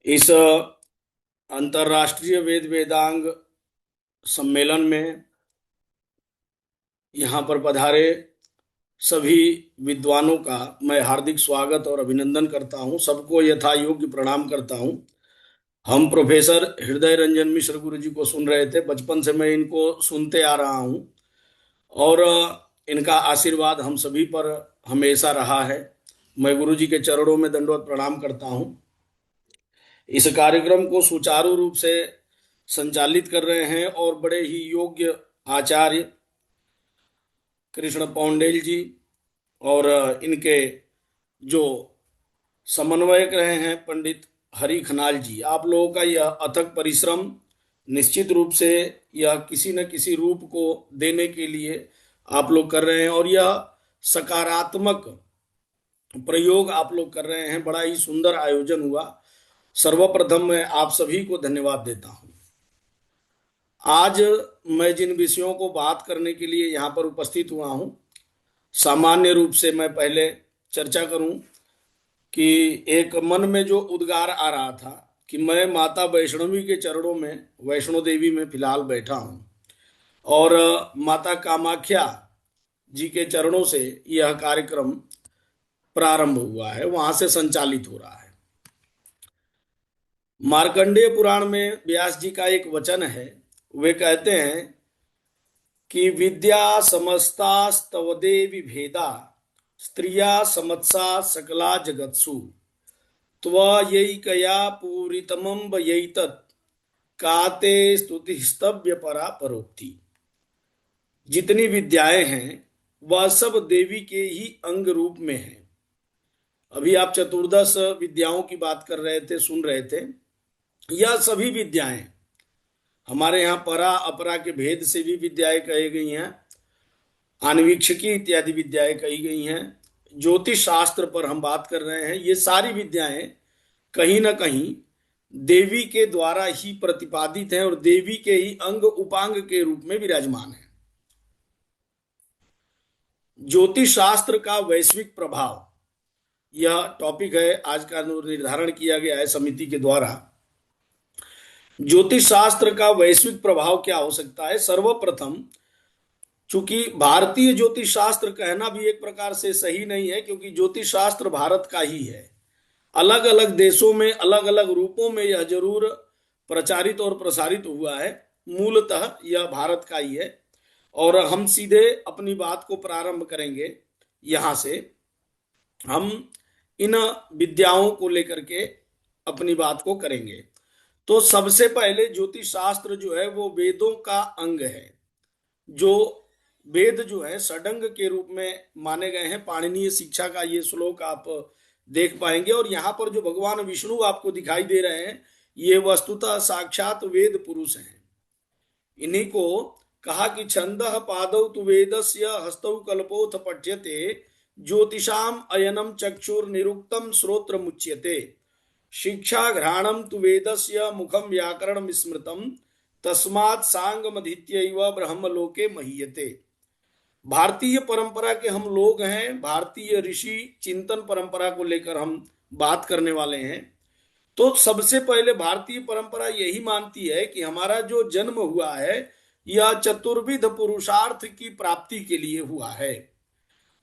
इस अंतर्राष्ट्रीय वेद वेदांग सम्मेलन में यहाँ पर पधारे सभी विद्वानों का मैं हार्दिक स्वागत और अभिनंदन करता हूँ। सबको यथा योग्य प्रणाम करता हूँ। हम प्रोफेसर हृदय रंजन मिश्र गुरु जी को सुन रहे थे। बचपन से मैं इनको सुनते आ रहा हूँ और इनका आशीर्वाद हम सभी पर हमेशा रहा है। मैं गुरु जी के चरणों में दंडवत प्रणाम करता हूँ। इस कार्यक्रम को सुचारू रूप से संचालित कर रहे हैं और बड़े ही योग्य आचार्य कृष्ण पौंडेल जी और इनके जो समन्वयक रहे हैं पंडित हरि खनाल जी। आप लोगों का यह अथक परिश्रम निश्चित रूप से यह किसी न किसी रूप को देने के लिए आप लोग कर रहे हैं और यह सकारात्मक प्रयोग आप लोग कर रहे हैं। बड़ा ही सुंदर आयोजन हुआ। सर्वप्रथम मैं आप सभी को धन्यवाद देता हूं। आज मैं जिन विषयों को बात करने के लिए यहाँ पर उपस्थित हुआ हूँ, सामान्य रूप से मैं पहले चर्चा करूं कि एक मन में जो उद्गार आ रहा था कि मैं माता वैष्णवी के चरणों में, वैष्णो देवी में फिलहाल बैठा हूं और माता कामाख्या जी के चरणों से यह कार्यक्रम प्रारंभ हुआ है, वहां से संचालित हो रहा है। मार्कंडेय पुराण में व्यास जी का एक वचन है। वे कहते हैं कि विद्या समस्तास्तव देवी भेदा स्त्रिया समत्सा सकला जगत्सु त्वयैकया पूरितमं वयैतत् काते स्तुतिस्तव्य परा परोक्ति। जितनी विद्याएं हैं वह सब देवी के ही अंग रूप में हैं। अभी आप चतुर्दश विद्याओं की बात कर रहे थे, सुन रहे थे। यह सभी विद्याएं हमारे यहाँ परा अपरा के भेद से भी विद्याएं कही गई हैं, आन्वीक्षिकी इत्यादि विद्याएं कही गई हैं। ज्योतिष शास्त्र पर हम बात कर रहे हैं। ये सारी विद्याएं कहीं ना कहीं देवी के द्वारा ही प्रतिपादित हैं और देवी के ही अंग उपांग के रूप में विराजमान है। ज्योतिष शास्त्र का वैश्विक प्रभाव, यह टॉपिक है आज का। निर्धारण किया गया है समिति के द्वारा। ज्योतिष शास्त्र का वैश्विक प्रभाव क्या हो सकता है? सर्वप्रथम, चूंकि भारतीय ज्योतिष शास्त्र कहना भी एक प्रकार से सही नहीं है, क्योंकि ज्योतिष शास्त्र भारत का ही है। अलग अलग देशों में अलग अलग रूपों में यह जरूर प्रचारित और प्रसारित हुआ है। मूलतः यह भारत का ही है और हम सीधे अपनी बात को प्रारंभ करेंगे। यहां से हम इन विद्याओं को लेकर के अपनी बात को करेंगे। तो सबसे पहले ज्योतिष शास्त्र जो है वो वेदों का अंग है। जो वेद जो है षडंग के रूप में माने गए हैं। पाणिनीय शिक्षा का ये श्लोक आप देख पाएंगे और यहाँ पर जो भगवान विष्णु आपको दिखाई दे रहे हैं, ये वस्तुतः साक्षात वेद पुरुष हैं। इन्हीं को कहा कि छंदः पादौ तु वेदस्य हस्तौ कल्पोथ पठ्यते ज्योतिषाम अयनम चक्षुर निरुक्तम श्रोत्र मुच्यते शिक्षा घ्राणम तु वेदस्य मुखम व्याकरण स्मृतम तस्मात् सांगमधीत्यैव ब्रह्मलोके महीयते। भारतीय परंपरा के हम लोग हैं। भारतीय ऋषि चिंतन परंपरा को लेकर हम बात करने वाले हैं। तो सबसे पहले भारतीय परंपरा यही मानती है कि हमारा जो जन्म हुआ है यह चतुर्विध पुरुषार्थ की प्राप्ति के लिए हुआ है।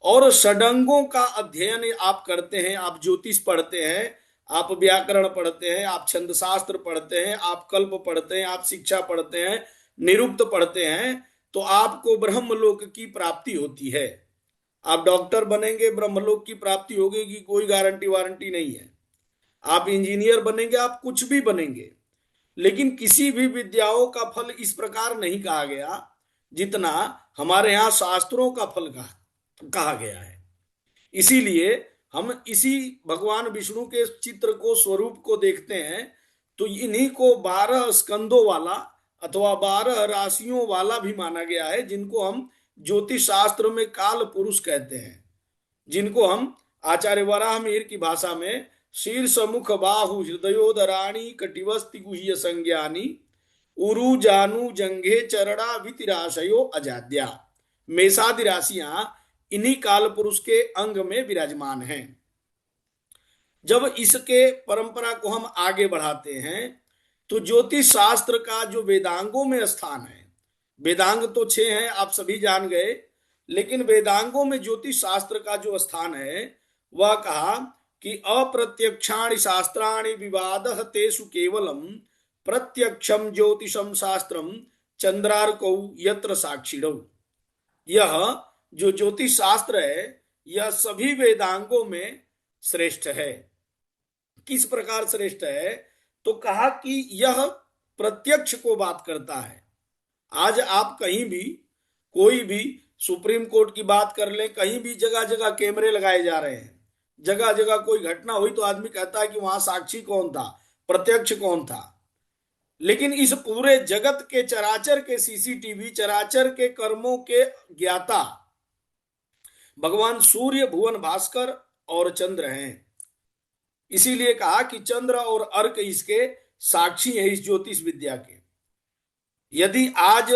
और षडंगों का अध्ययन आप करते हैं, आप ज्योतिष पढ़ते हैं, आप व्याकरण पढ़ते हैं, आप छंद शास्त्र पढ़ते हैं, आप कल्प पढ़ते हैं, आप शिक्षा पढ़ते हैं, निरुक्त पढ़ते हैं, तो आपको ब्रह्मलोक की प्राप्ति होती है। आप डॉक्टर बनेंगे, ब्रह्मलोक की प्राप्ति होगी कि कोई गारंटी वारंटी नहीं है। आप इंजीनियर बनेंगे, आप कुछ भी बनेंगे, लेकिन किसी भी विद्याओं का फल इस प्रकार नहीं कहा गया जितना हमारे यहाँ शास्त्रों का फल कहा गया है। इसीलिए हम इसी भगवान विष्णु के चित्र को, स्वरूप को देखते हैं तो इन्हीं को 12 स्कंदों वाला अथवा 12 राशियों वाला भी माना गया है, जिनको हम ज्योतिष शास्त्र में काल पुरुष कहते हैं, जिनको हम आचार्य वराह मिहिर की भाषा में शीर्ष मुख बाहु हृदयोदराणी कटिवस्ति गुह्य संज्ञानी उरु जानु जंघे चरणा वितिराशयो अजाद्या। मेषादि राशियां इन्हीं काल पुरुष के अंग में विराजमान हैं। जब इसके परंपरा को हम आगे बढ़ाते हैं तो ज्योतिष शास्त्र का जो वेदांगों में स्थान है, वेदांग तो 6 हैं आप सभी जान गए, लेकिन वेदांगों में ज्योतिष शास्त्र का जो स्थान है वह कहा कि अप्रत्यक्षाणि शास्त्राणि विवाद तेषु केवलम प्रत्यक्षम ज्योतिषम शास्त्रम चंद्रार्कौ यत्र साक्षिणौ। यह जो ज्योतिष शास्त्र है यह सभी वेदांगों में श्रेष्ठ है। किस प्रकार श्रेष्ठ है? तो कहा कि यह प्रत्यक्ष को बात करता है। आज आप कहीं भी, कोई भी सुप्रीम कोर्ट की बात कर लें, कहीं भी जगह जगह कैमरे लगाए जा रहे हैं, जगह जगह कोई घटना हुई तो आदमी कहता है कि वहां साक्षी कौन था, प्रत्यक्ष कौन था। लेकिन इस पूरे जगत के चराचर के सीसीटीवी, चराचर के कर्मों के ज्ञाता भगवान सूर्य, भुवन भास्कर और चंद्र हैं। इसीलिए कहा कि चंद्र और अर्क इसके साक्षी है इस ज्योतिष विद्या के। यदि आज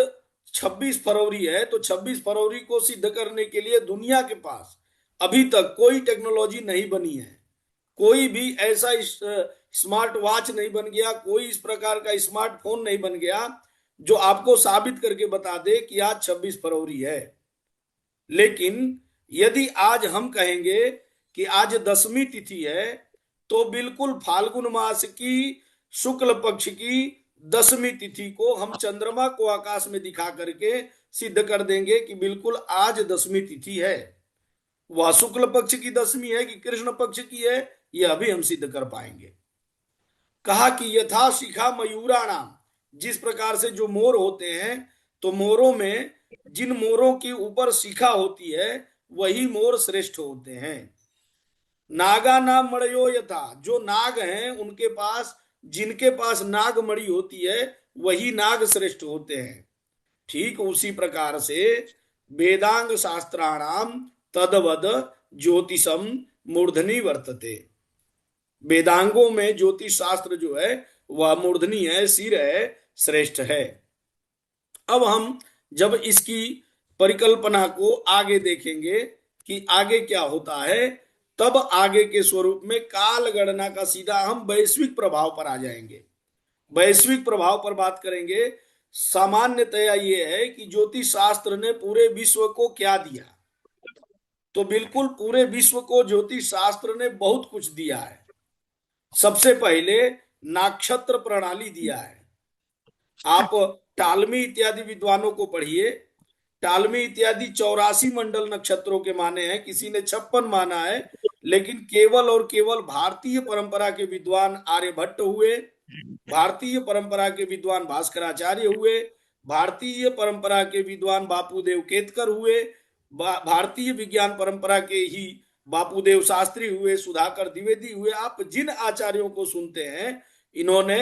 26 फरवरी है तो 26 फरवरी को सिद्ध करने के लिए दुनिया के पास अभी तक कोई टेक्नोलॉजी नहीं बनी है, कोई भी ऐसा स्मार्ट वॉच नहीं बन गया, कोई इस प्रकार का स्मार्टफोन नहीं बन गया जो आपको साबित करके बता दे कि आज 26 फरवरी है। लेकिन यदि आज हम कहेंगे कि आज 10वीं तिथि है तो बिल्कुल फाल्गुन मास की शुक्ल पक्ष की 10वीं तिथि को हम चंद्रमा को आकाश में दिखा करके सिद्ध कर देंगे कि बिल्कुल आज 10वीं तिथि है। वह शुक्ल पक्ष की 10वीं है कि कृष्ण पक्ष की है, यह अभी हम सिद्ध कर पाएंगे। कहा कि यथा शिखा मयूरा नाम, जिस प्रकार से जो मोर होते हैं तो मोरों में जिन मोरों के ऊपर शिखा होती है वही मोर श्रेष्ठ होते हैं। नागा नाम मणयो यथा, जो नाग हैं उनके पास, जिनके पास नाग मणि होती है वही नाग श्रेष्ठ होते हैं। ठीक उसी प्रकार से वेदांग शास्त्राणाम तदवद ज्योतिषम मूर्धनि वर्तते। वेदांगों में ज्योतिष शास्त्र जो है वह मूर्धनि है, सिर है, श्रेष्ठ है। अब हम जब इसकी परिकल्पना को आगे देखेंगे कि आगे क्या होता है, तब आगे के स्वरूप में काल गणना का सीधा हम वैश्विक प्रभाव पर आ जाएंगे। वैश्विक प्रभाव पर बात करेंगे। सामान्यतया ये है कि ज्योतिष शास्त्र ने पूरे विश्व को क्या दिया, तो बिल्कुल पूरे विश्व को ज्योतिष शास्त्र ने बहुत कुछ दिया है। सबसे पहले नक्षत्र प्रणाली दिया है। आप टालमी इत्यादि विद्वानों को पढ़िए। टालमी इत्यादि 84 मंडल नक्षत्रों के माने हैं, किसी ने 56 माना है, लेकिन केवल और केवल भारतीय परंपरा के विद्वान आर्यभट्ट हुए, भारतीय परंपरा के विद्वान भास्कराचार्य हुए, भारतीय परंपरा के विद्वान बापूदेव केतकर हुए, भारतीय विज्ञान परंपरा के ही बापूदेव शास्त्री हुए, सुधाकर द्विवेदी हुए। आप जिन आचार्यों को सुनते हैं, इन्होंने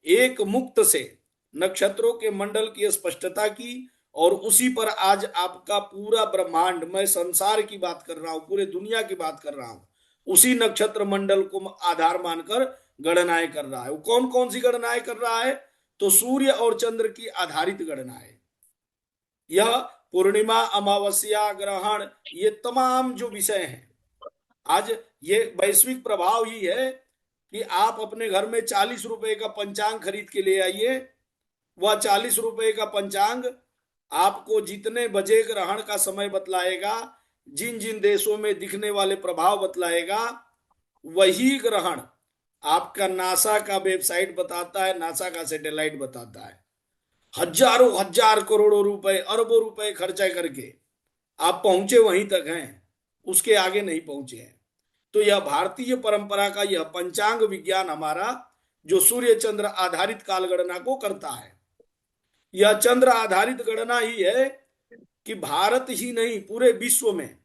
एक मुक्त से नक्षत्रों के मंडल की स्पष्टता की और उसी पर आज आपका पूरा ब्रह्मांड, मैं संसार की बात कर रहा हूं, पूरे दुनिया की बात कर रहा हूं, उसी नक्षत्र मंडल को आधार मानकर गणनाएं कर रहा है। वो कौन कौन सी गणनाएं कर रहा है? तो सूर्य और चंद्र की आधारित गणनाएं। यह पूर्णिमा, अमावस्या, ग्रहण, ये तमाम जो विषय हैं, आज ये वैश्विक प्रभाव ही है कि आप अपने घर में 40 रुपए का पंचांग खरीद के ले आइए। वह 40 रुपए का पंचांग आपको जितने बजे ग्रहण का समय बतलाएगा, जिन जिन देशों में दिखने वाले प्रभाव बतलाएगा, वही ग्रहण आपका नासा का वेबसाइट बताता है, नासा का सैटेलाइट बताता है। हजारों हजार करोड़ों रुपए, अरबों रुपए खर्चा करके आप पहुंचे वहीं तक हैं, उसके आगे नहीं पहुंचे हैं। तो यह भारतीय परंपरा का यह पंचांग विज्ञान हमारा, जो सूर्य चंद्र आधारित काल गणना को करता है, यह चंद्र आधारित गणना ही है कि भारत ही नहीं पूरे विश्व में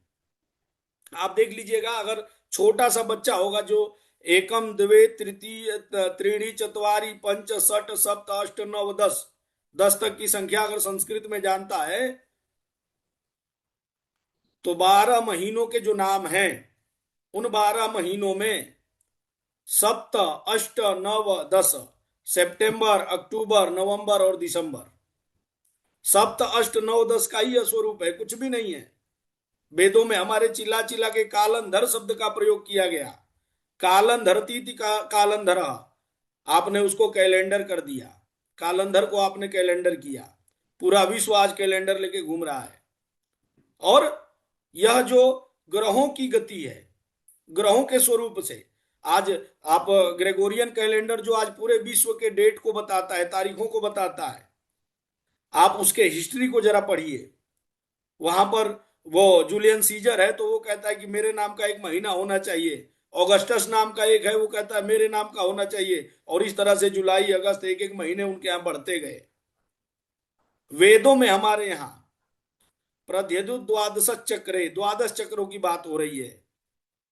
आप देख लीजिएगा। अगर छोटा सा बच्चा होगा जो एकम द्वे तृतीय त्रीणी चत्वारी पंच षट सप्त अष्ट नव 10 तक की संख्या अगर संस्कृत में जानता है तो 12 महीनों के जो नाम हैं, उन 12 महीनों में सप्त अष्ट नव 10, सितंबर, अक्टूबर, नवंबर और दिसंबर, सप्त अष्ट नव 10 का ही स्वरूप है, कुछ भी नहीं है। वेदों में हमारे चिल्ला चिल्ला के कालंधर शब्द का प्रयोग किया गया। कालंधरती थी कालंधर, आपने उसको कैलेंडर कर दिया, कालंधर को आपने कैलेंडर किया। पूरा विश्व आज कैलेंडर लेके घूम रहा है। और यह जो ग्रहों की गति है, ग्रहों के स्वरूप से आज आप ग्रेगोरियन कैलेंडर जो आज पूरे विश्व के डेट को बताता है, तारीखों को बताता है, आप उसके हिस्ट्री को जरा पढ़िए। वहां पर वो जूलियन सीजर है तो वो कहता है कि मेरे नाम का एक महीना होना चाहिए, ऑगस्टस नाम का एक है वो कहता है मेरे नाम का होना चाहिए, और इस तरह से जुलाई अगस्त एक एक महीने उनके यहाँ बढ़ते गए। वेदों में हमारे यहाँ प्रद्यदु द्वादश चक्रे, द्वादश चक्रों की बात हो रही है।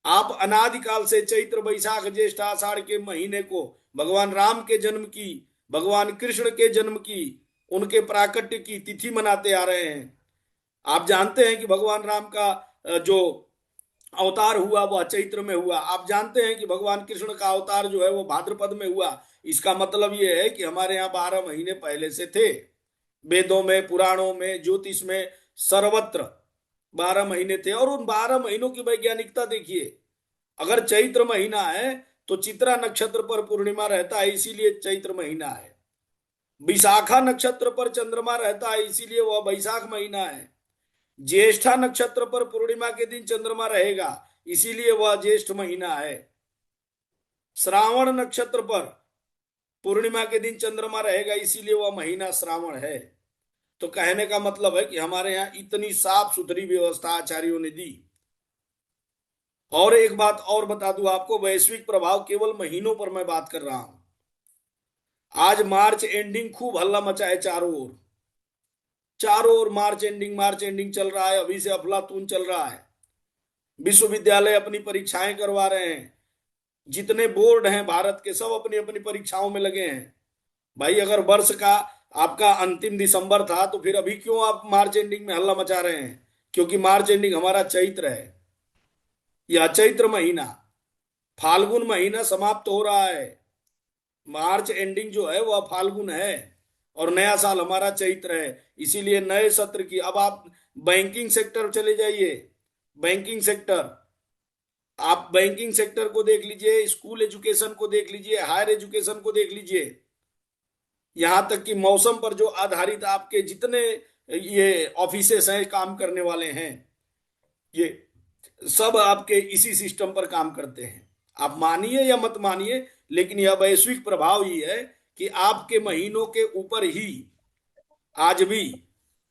आप अनादिकाल से चैत्र वैशाख ज्येष्ठ आषाढ़ के महीने को भगवान राम के जन्म की, भगवान कृष्ण के जन्म की, उनके प्राकट्य की तिथि मनाते आ रहे हैं। आप जानते हैं कि भगवान राम का जो अवतार हुआ वह चैत्र में हुआ। आप जानते हैं कि भगवान कृष्ण का अवतार जो है वो भाद्रपद में हुआ। इसका मतलब ये है कि हमारे यहाँ 12 महीने पहले से थे। वेदों में, पुराणों में, ज्योतिष में, सर्वत्र 12 महीने थे। और उन 12 महीनों की वैज्ञानिकता देखिए। अगर चैत्र महीना है तो चित्रा नक्षत्र पर पूर्णिमा रहता है, इसीलिए चैत्र महीना है। विशाखा नक्षत्र पर चंद्रमा रहता है, इसीलिए वह वैशाख महीना है। ज्येष्ठा नक्षत्र पर पूर्णिमा के दिन चंद्रमा रहेगा, इसीलिए वह ज्येष्ठ महीना है। श्रावण नक्षत्र पर पूर्णिमा के दिन चंद्रमा रहेगा, इसीलिए वह महीना श्रावण है। तो कहने का मतलब है कि हमारे यहाँ इतनी साफ सुथरी व्यवस्था आचार्यों ने दी। और एक बात और बता दूं आपको, वैश्विक प्रभाव केवल महीनों पर मैं बात कर रहा हूं। आज मार्च एंडिंग खूब हल्ला मचा है चारों ओर, चारों ओर मार्च एंडिंग चल रहा है। अभी से अफलातून चल रहा है। विश्वविद्यालय अपनी परीक्षाएं करवा रहे हैं। जितने बोर्ड हैं भारत के सब अपनी अपनी परीक्षाओं में लगे हैं। भाई अगर वर्ष का आपका अंतिम दिसंबर था तो फिर अभी क्यों आप मार्च एंडिंग में हल्ला मचा रहे हैं? क्योंकि मार्च एंडिंग हमारा चैत्र है। यह चैत्र महीना, फाल्गुन महीना समाप्त हो रहा है। मार्च एंडिंग जो है वह फाल्गुन है और नया साल हमारा चैत्र है। इसीलिए नए सत्र की, अब आप बैंकिंग सेक्टर चले जाइए। बैंकिंग सेक्टर, आप बैंकिंग सेक्टर को देख लीजिए, स्कूल एजुकेशन को देख लीजिए, हायर एजुकेशन को देख लीजिए, यहां तक कि मौसम पर जो आधारित आपके जितने ये ऑफिसेस हैं काम करने वाले हैं, ये सब आपके इसी सिस्टम पर काम करते हैं। आप मानिए या मत मानिए, लेकिन यह वैश्विक प्रभाव ही है कि आपके महीनों के ऊपर ही आज भी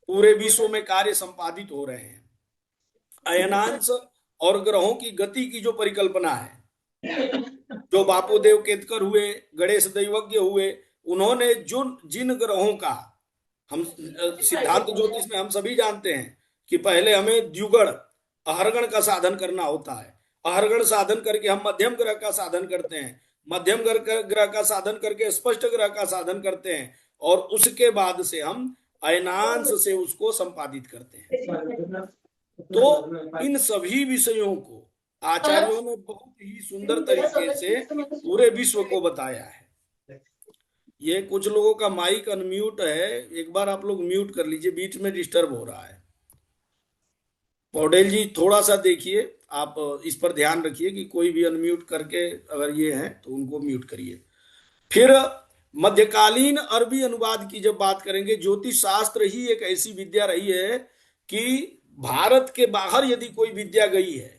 पूरे विश्व में कार्य संपादित हो रहे हैं। अयनांश और ग्रहों की गति की जो परिकल्पना है, जो बापूदेव केतकर हुए, गणेश दैवज्ञ हुए, उन्होंने जो जिन ग्रहों का, हम सिद्धांत ज्योतिष में हम सभी जानते हैं कि पहले हमें द्विगुण अहरगण का साधन करना होता है। अहरगण साधन करके हम मध्यम ग्रह का साधन करते हैं, मध्यम ग्रह का साधन करके स्पष्ट ग्रह का साधन करते हैं, और उसके बाद से हम अयनांश से उसको संपादित करते हैं। तो इन सभी विषयों को आचार्यों ने बहुत ही सुंदर तरीके से पूरे विश्व को बताया है। ये कुछ लोगों का माइक अनम्यूट है, एक बार आप लोग म्यूट कर लीजिए, बीच में डिस्टर्ब हो रहा है। पौडेल जी थोड़ा सा देखिए, आप इस पर ध्यान रखिए कि कोई भी अनम्यूट करके अगर ये है तो उनको म्यूट करिए। फिर मध्यकालीन अरबी अनुवाद की जब बात करेंगे, ज्योतिष शास्त्र ही एक ऐसी विद्या रही है कि भारत के बाहर यदि कोई विद्या गई है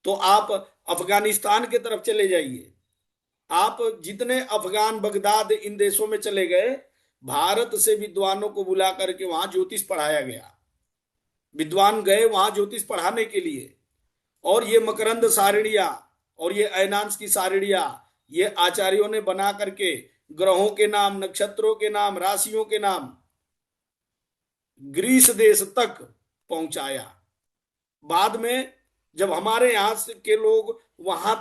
तो आप अफगानिस्तान के तरफ चले जाइए, आप जितने अफगान, बगदाद, इन देशों में चले गए, भारत से विद्वानों को बुला करके वहां ज्योतिष पढ़ाया गया। विद्वान गए वहां ज्योतिष पढ़ाने के लिए, और ये मकरंद सारिणिया और ये अयनांश की सारिणिया ये आचार्यों ने बना करके ग्रहों के नाम, नक्षत्रों के नाम, राशियों के नाम ग्रीस देश तक पहुंचाया। बाद में जब हमारे यहाँ के लोग वहां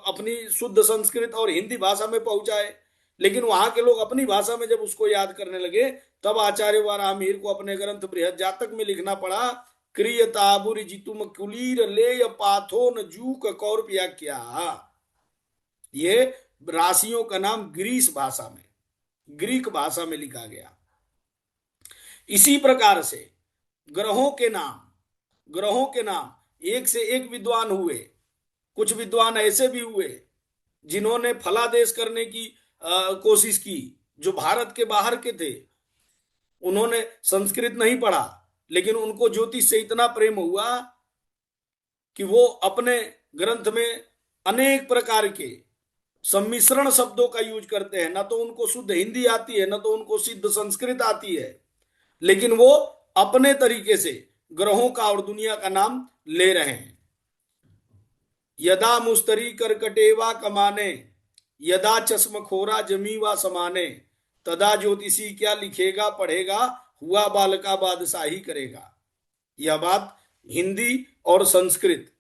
अपनी शुद्ध संस्कृत और हिंदी भाषा में पहुंचाए, लेकिन वहां के लोग अपनी भाषा में जब उसको याद करने लगे, तब आचार्य वाराहमिहिर को अपने ग्रंथ बृहद जातक में लिखना पड़ा, क्रियताबुर जितुम कुलीर ले पाथोन जूक कौरपिया क्या। ये राशियों का नाम ग्रीस भाषा में, ग्रीक भाषा में लिखा गया। इसी प्रकार से ग्रहों के नाम, ग्रहों के नाम एक से एक विद्वान हुए, कुछ विद्वान ऐसे भी हुए जिन्होंने फलादेश करने की कोशिश की, जो भारत के बाहर के थे। उन्होंने संस्कृत नहीं पढ़ा, लेकिन उनको ज्योतिष से इतना प्रेम हुआ कि वो अपने ग्रंथ में अनेक प्रकार के सम्मिश्रण शब्दों का यूज करते हैं। ना तो उनको शुद्ध हिंदी आती है, ना तो उनको शुद्ध संस्कृत आती है, लेकिन वो अपने तरीके से ग्रहों का और दुनिया का नाम ले रहे हैं। यदा मुस्तरी करकटेवा कमाने, यदा चश्मखोरा जमीवा समाने, तदा ज्योतिषी क्या लिखेगा पढ़ेगा, हुआ बालका बादशाही करेगा। यह बात हिंदी और संस्कृत,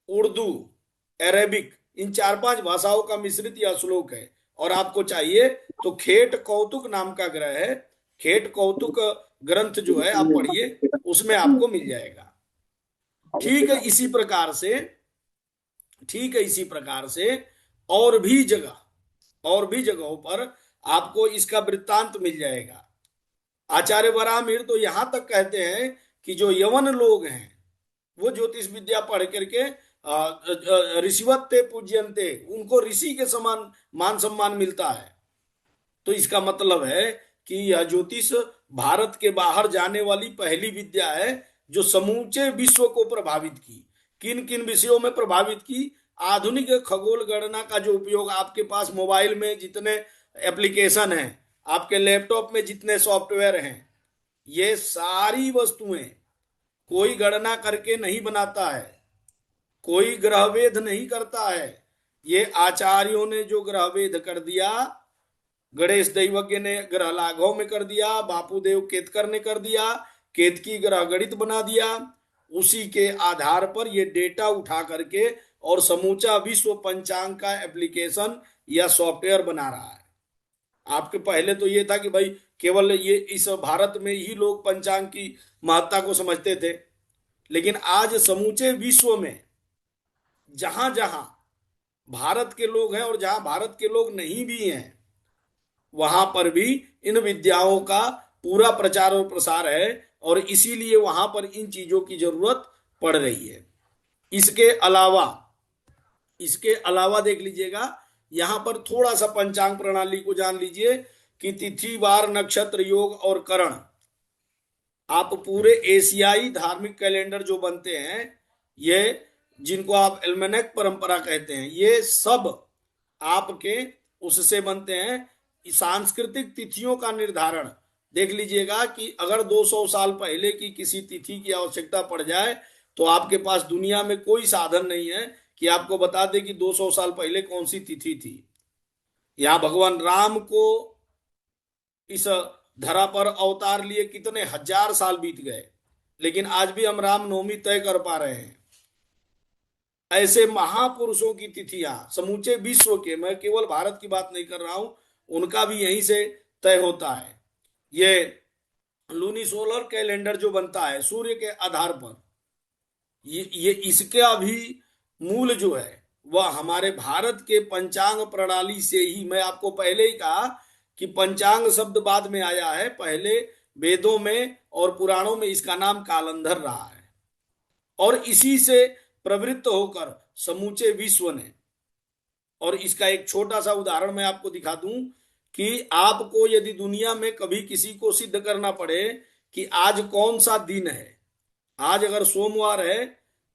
उर्दू, अरेबिक, इन 4-5 भाषाओं का मिश्रित यह श्लोक है। और आपको चाहिए तो खेट कौतुक नाम का ग्रह है, खेट कौतुक ग्रंथ जो है आप पढ़िए, उसमें आपको मिल जाएगा। ठीक है इसी प्रकार से, ठीक है इसी प्रकार से और भी जगहों पर आपको इसका वृत्तांत मिल जाएगा। आचार्य वराहमिहिर तो यहां तक कहते हैं कि जो यवन लोग हैं वो ज्योतिष विद्या पढ़ करके ऋषिवत्ते पूज्यन्ते, उनको ऋषि के समान मान सम्मान मिलता है। तो इसका मतलब है कि यह ज्योतिष भारत के बाहर जाने वाली पहली विद्या है जो समूचे विश्व को प्रभावित की। किन किन विषयों में प्रभावित की? आधुनिक खगोल गणना का जो उपयोग आपके पास मोबाइल में जितने एप्लीकेशन हैं, आपके लैपटॉप में जितने सॉफ्टवेयर हैं, ये सारी वस्तुएं कोई गणना करके नहीं बनाता है, कोई ग्रहवेद नहीं करता है। ये आचार्यों ने जो ग्रहवेद कर दिया, गणेश दैवज्ञ ने ग्रह लाघव में कर दिया, बापूदेव केतकर ने कर दिया, केतकी ग्रह गणित बना दिया, उसी के आधार पर ये डेटा उठा करके और समूचा विश्व पंचांग का एप्लीकेशन या सॉफ्टवेयर बना रहा है। आपके पहले तो ये था कि भाई केवल ये इस भारत में ही लोग पंचांग की महत्ता को समझते थे, लेकिन आज समूचे विश्व में जहां जहां भारत के लोग हैं और जहां भारत के लोग नहीं भी हैं, वहां पर भी इन विद्याओं का पूरा प्रचार और प्रसार है, और इसीलिए वहां पर इन चीजों की जरूरत पड़ रही है। इसके अलावा देख लीजिएगा, यहां पर थोड़ा सा पंचांग प्रणाली को जान लीजिए कि तिथि वार नक्षत्र योग और करण, आप पूरे एशियाई धार्मिक कैलेंडर जो बनते हैं, ये जिनको आप एल्मेनेक परंपरा कहते हैं, ये सब आपके उससे बनते हैं। सांस्कृतिक तिथियों का निर्धारण देख लीजिएगा कि अगर 200 साल पहले की किसी तिथि की आवश्यकता पड़ जाए तो आपके पास दुनिया में कोई साधन नहीं है कि आपको बता दे कि 200 साल पहले कौन सी तिथि थी। यहां भगवान राम को इस धरा पर अवतार लिए कितने हजार साल बीत गए, लेकिन आज भी हम रामनवमी तय कर पा रहे हैं। ऐसे महापुरुषों की तिथियां समूचे विश्व के, मैं केवल भारत की बात नहीं कर रहा हूं, उनका भी यहीं से तय होता है। ये लूनी सोलर कैलेंडर जो बनता है सूर्य के आधार पर, ये इसका भी मूल जो है वह हमारे भारत के पंचांग प्रणाली से ही। मैं आपको पहले ही कहा कि पंचांग शब्द बाद में आया है, पहले वेदों में और पुराणों में इसका नाम कालंधर रहा है, और इसी से प्रवृत्त होकर समूचे विश्व ने। और इसका एक छोटा सा उदाहरण मैं आपको दिखा दूं कि आपको यदि दुनिया में कभी किसी को सिद्ध करना पड़े कि आज कौन सा दिन है, आज अगर सोमवार है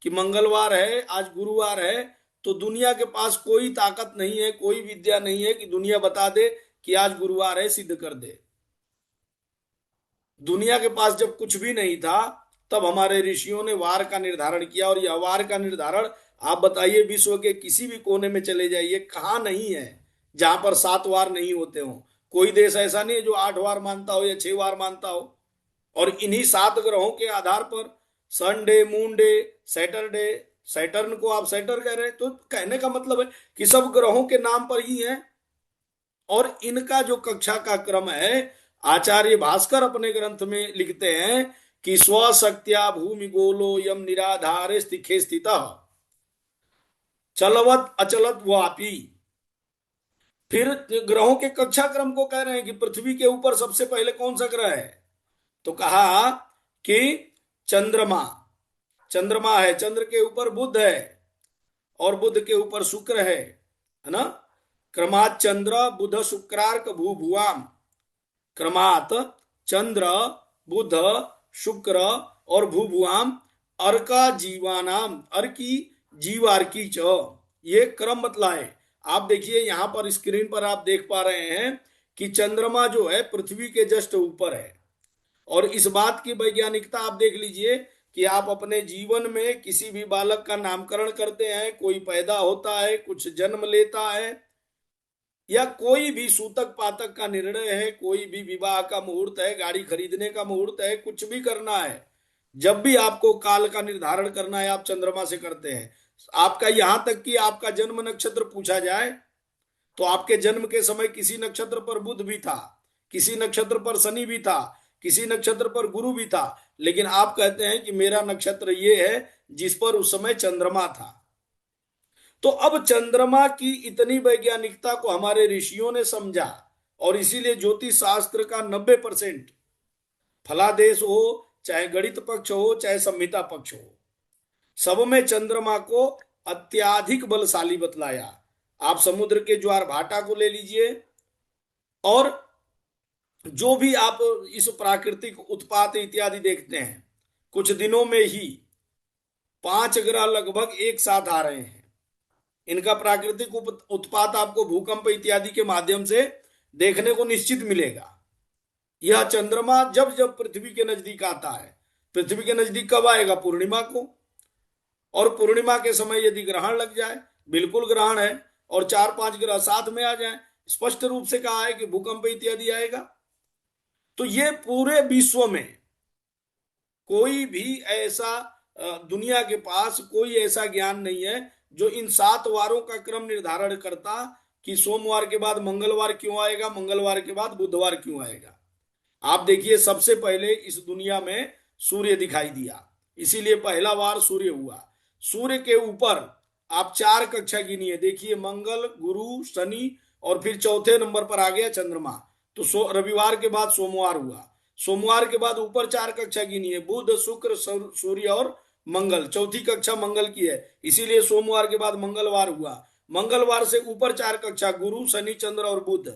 कि मंगलवार है, आज गुरुवार है, तो दुनिया के पास कोई ताकत नहीं है, कोई विद्या नहीं है कि दुनिया बता दे कि आज गुरुवार है, सिद्ध कर दे। दुनिया के पास जब कुछ भी नहीं था तब हमारे ऋषियों ने वार का निर्धारण किया, और यह वार का निर्धारण आप बताइए विश्व के किसी भी कोने में चले जाइए, कहाँ नहीं है जहां पर 7 वार नहीं होते हो। कोई देश ऐसा नहीं है जो 8 वार मानता हो या 6 वार मानता हो। और इन्हीं 7 ग्रहों के आधार पर संडे, मूनडे, सैटरडे, सैटर्न को आप सैटर कह रहे हैं, तो कहने का मतलब है कि सब ग्रहों के नाम पर ही है। और इनका जो कक्षा का क्रम है, आचार्य भास्कर अपने ग्रंथ में लिखते हैं कि स्वशक्त्या भूमि गोलो यम निराधारे स्थिखे स्थितः चलवत अचलत वापी। फिर ग्रहों के कक्षा क्रम को कह रहे हैं कि पृथ्वी के ऊपर सबसे पहले कौन सा ग्रह है, तो कहा कि चंद्रमा, चंद्रमा है, चंद्र के ऊपर बुध है, और बुध के ऊपर शुक्र है ना। क्रमात् चंद्र बुध शुक्रार्क भू भुआम, क्रमात् चंद्र बुध शुक्र और भूभुआम अर्का जीवानाम, अर्की जीवार्की च, ये क्रम बतलाए। आप देखिए यहां पर स्क्रीन पर आप देख पा रहे हैं कि चंद्रमा जो है पृथ्वी के जस्ट ऊपर है। और इस बात की वैज्ञानिकता आप देख लीजिए कि आप अपने जीवन में किसी भी बालक का नामकरण करते हैं, कोई पैदा होता है, कुछ जन्म लेता है, या कोई भी सूतक पातक का निर्णय है, कोई भी विवाह का मुहूर्त है, गाड़ी खरीदने का मुहूर्त है, कुछ भी करना है, जब भी आपको काल का निर्धारण करना है आप चंद्रमा से करते हैं। आपका यहां तक कि आपका जन्म नक्षत्र पूछा जाए तो आपके जन्म के समय किसी नक्षत्र पर बुध भी था, किसी नक्षत्र पर शनि भी था, किसी नक्षत्र पर गुरु भी था, लेकिन आप कहते हैं कि मेरा नक्षत्र ये है जिस पर उस समय चंद्रमा था। तो अब चंद्रमा की इतनी वैज्ञानिकता को हमारे ऋषियों ने समझा, और इसीलिए ज्योतिष शास्त्र का 90% फलादेश हो, चाहे गणित पक्ष हो, चाहे संहिता पक्ष हो, सब में चंद्रमा को अत्याधिक बलशाली बतलाया। आप समुद्र के ज्वार भाटा को ले लीजिए, और जो भी आप इस प्राकृतिक उत्पात इत्यादि देखते हैं, कुछ दिनों में ही 5 ग्रह लगभग एक साथ आ रहे हैं। इनका प्राकृतिक उत्पात आपको भूकंप इत्यादि के माध्यम से देखने को निश्चित मिलेगा। यह चंद्रमा जब जब पृथ्वी के नजदीक आता है, पृथ्वी के नजदीक कब आएगा? पूर्णिमा को। और पूर्णिमा के समय यदि ग्रहण लग जाए, बिल्कुल ग्रहण है, और 4-5 ग्रह साथ में आ जाए, स्पष्ट रूप से कहा है कि भूकंप इत्यादि आएगा। तो ये पूरे विश्व में कोई भी ऐसा दुनिया के पास कोई ऐसा ज्ञान नहीं है जो इन 7 वारों का क्रम निर्धारण करता कि सोमवार के बाद मंगलवार क्यों आएगा, मंगलवार के बाद बुधवार क्यों आएगा। आप देखिए सबसे पहले इस दुनिया में सूर्य दिखाई दिया, इसीलिए पहला वार सूर्य हुआ। सूर्य के ऊपर आप 4 कक्षा गिनिए, देखिए मंगल, गुरु, शनि, और फिर चौथे नंबर पर आ गया चंद्रमा। तो रविवार के बाद सोमवार हुआ, सोमवार के बाद ऊपर 4 कक्षा गिनिए, बुध, शुक्र, सूर्य और मंगल, चौथी कक्षा मंगल की है, इसीलिए सोमवार के बाद मंगलवार हुआ। मंगलवार से ऊपर 4 कक्षा गुरु, शनि, चंद्र और बुध,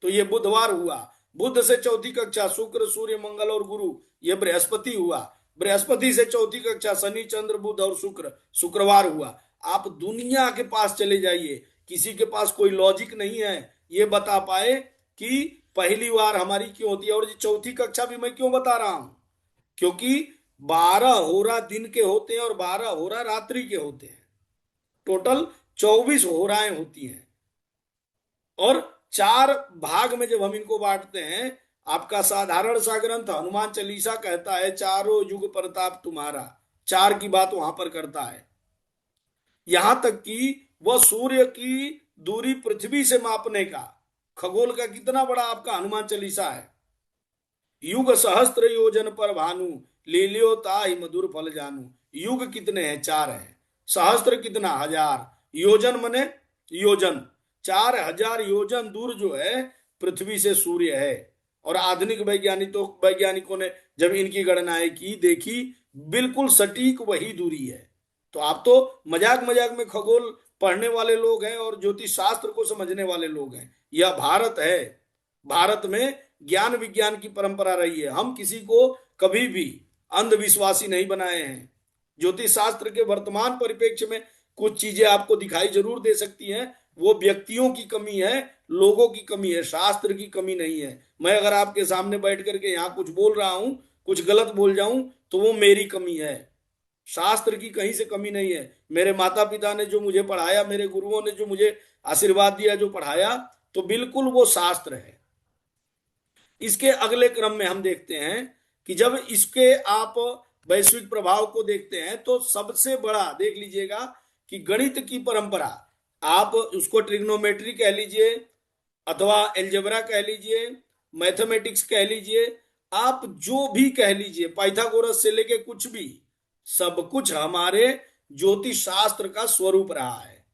तो ये बुधवार हुआ। बुध से चौथी कक्षा शुक्र, सूर्य, मंगल और गुरु, ये बृहस्पति हुआ। बृहस्पति से चौथी कक्षा शनि, चंद्र, बुध और शुक्र, शुक्रवार हुआ। आप दुनिया के पास चले जाइए, किसी के पास कोई लॉजिक नहीं है ये बता पाए कि पहली बार हमारी क्यों होती है। और चौथी कक्षा भी मैं क्यों बता रहा हूं, क्योंकि 12 होरा दिन के होते हैं और 12 होरा रात्रि के होते हैं, टोटल 24 होराएं होती हैं। और 4 भाग में जब हम इनको बांटते हैं, आपका साधारण सा ग्रंथ हनुमान चालीसा कहता है चारों युग प्रताप तुम्हारा, 4 की बात वहां पर करता है। यहां तक कि वह सूर्य की दूरी पृथ्वी से मापने का, खगोल का कितना बड़ा आपका हनुमान चालीसा है। युग सहस्त्र योजन पर भानु, ले लियो ताहि मधुर फल जानू। युग कितने हैं? 4 हैं। सहस्त्र कितना? 1000। योजन मने योजन, 4000 योजन दूर जो है पृथ्वी से सूर्य है। और आधुनिक वैज्ञानिकों ने जब इनकी गणनाएं की, देखी बिल्कुल सटीक वही दूरी है। तो आप तो मजाक मजाक में खगोल पढ़ने वाले लोग हैं और ज्योतिष शास्त्र को समझने वाले लोग हैं। यह भारत है, भारत में ज्ञान विज्ञान की परंपरा रही है। हम किसी को कभी भी अंधविश्वासी नहीं बनाए हैं। ज्योतिष शास्त्र के वर्तमान परिप्रेक्ष्य में कुछ चीजें आपको दिखाई जरूर दे सकती हैं, वो व्यक्तियों की कमी है, लोगों की कमी है, शास्त्र की कमी नहीं है। मैं अगर आपके सामने बैठ करके यहाँ कुछ बोल रहा हूं, कुछ गलत बोल जाऊं तो वो मेरी कमी है, शास्त्र की कहीं से कमी नहीं है। मेरे माता पिता ने जो मुझे पढ़ाया, मेरे गुरुओं ने जो मुझे आशीर्वाद दिया, जो पढ़ाया, तो बिल्कुल वो शास्त्र है। इसके अगले क्रम में हम देखते हैं कि जब इसके आप वैश्विक प्रभाव को देखते हैं तो सबसे बड़ा देख लीजिएगा कि गणित की परंपरा, आप उसको ट्रिग्नोमेट्री कह लीजिए अथवा एल्जेब्रा कह लीजिए, मैथमेटिक्स कह लीजिए, आप जो भी कह लीजिए, पाइथागोरस से लेके कुछ भी, सब कुछ हमारे ज्योतिष शास्त्र का स्वरूप रहा है।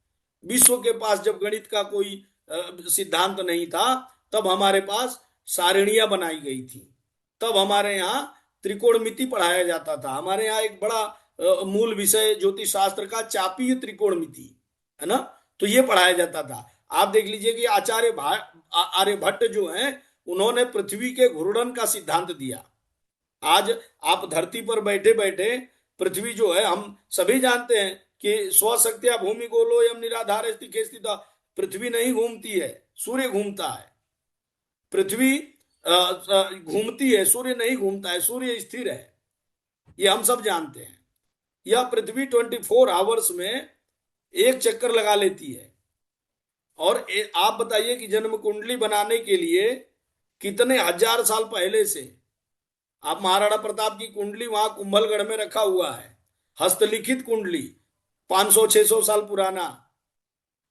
विश्व के पास जब गणित का कोई सिद्धांत नहीं था, तब हमारे पास सारणियां बनाई गई थी, तब हमारे यहाँ त्रिकोणमिति पढ़ाया जाता था। हमारे यहाँ एक बड़ा मूल विषय ज्योतिष शास्त्र का चापीय त्रिकोणमिति, है ना। तो ये पढ़ाया जाता था। आप देख लीजिए कि आर्यभट्ट जो हैं, उन्होंने पृथ्वी के घूर्णन का सिद्धांत दिया। आज आप धरती पर बैठे बैठे पृथ्वी जो है, हम सभी जानते हैं कि स्वशक्त्या भूमि गोलो यम निराधार स्थित, पृथ्वी नहीं घूमती है, सूर्य घूमता है। पृथ्वी घूमती है, सूर्य नहीं घूमता है, सूर्य स्थिर है, ये हम सब जानते हैं। यह पृथ्वी 24 आवर्स में एक चक्कर लगा लेती है। और आप बताइए कि जन्म कुंडली बनाने के लिए कितने हजार साल पहले से, आप महाराणा प्रताप की कुंडली वहां कुंभलगढ़ में रखा हुआ है, हस्तलिखित कुंडली, 500-600 साल पुराना।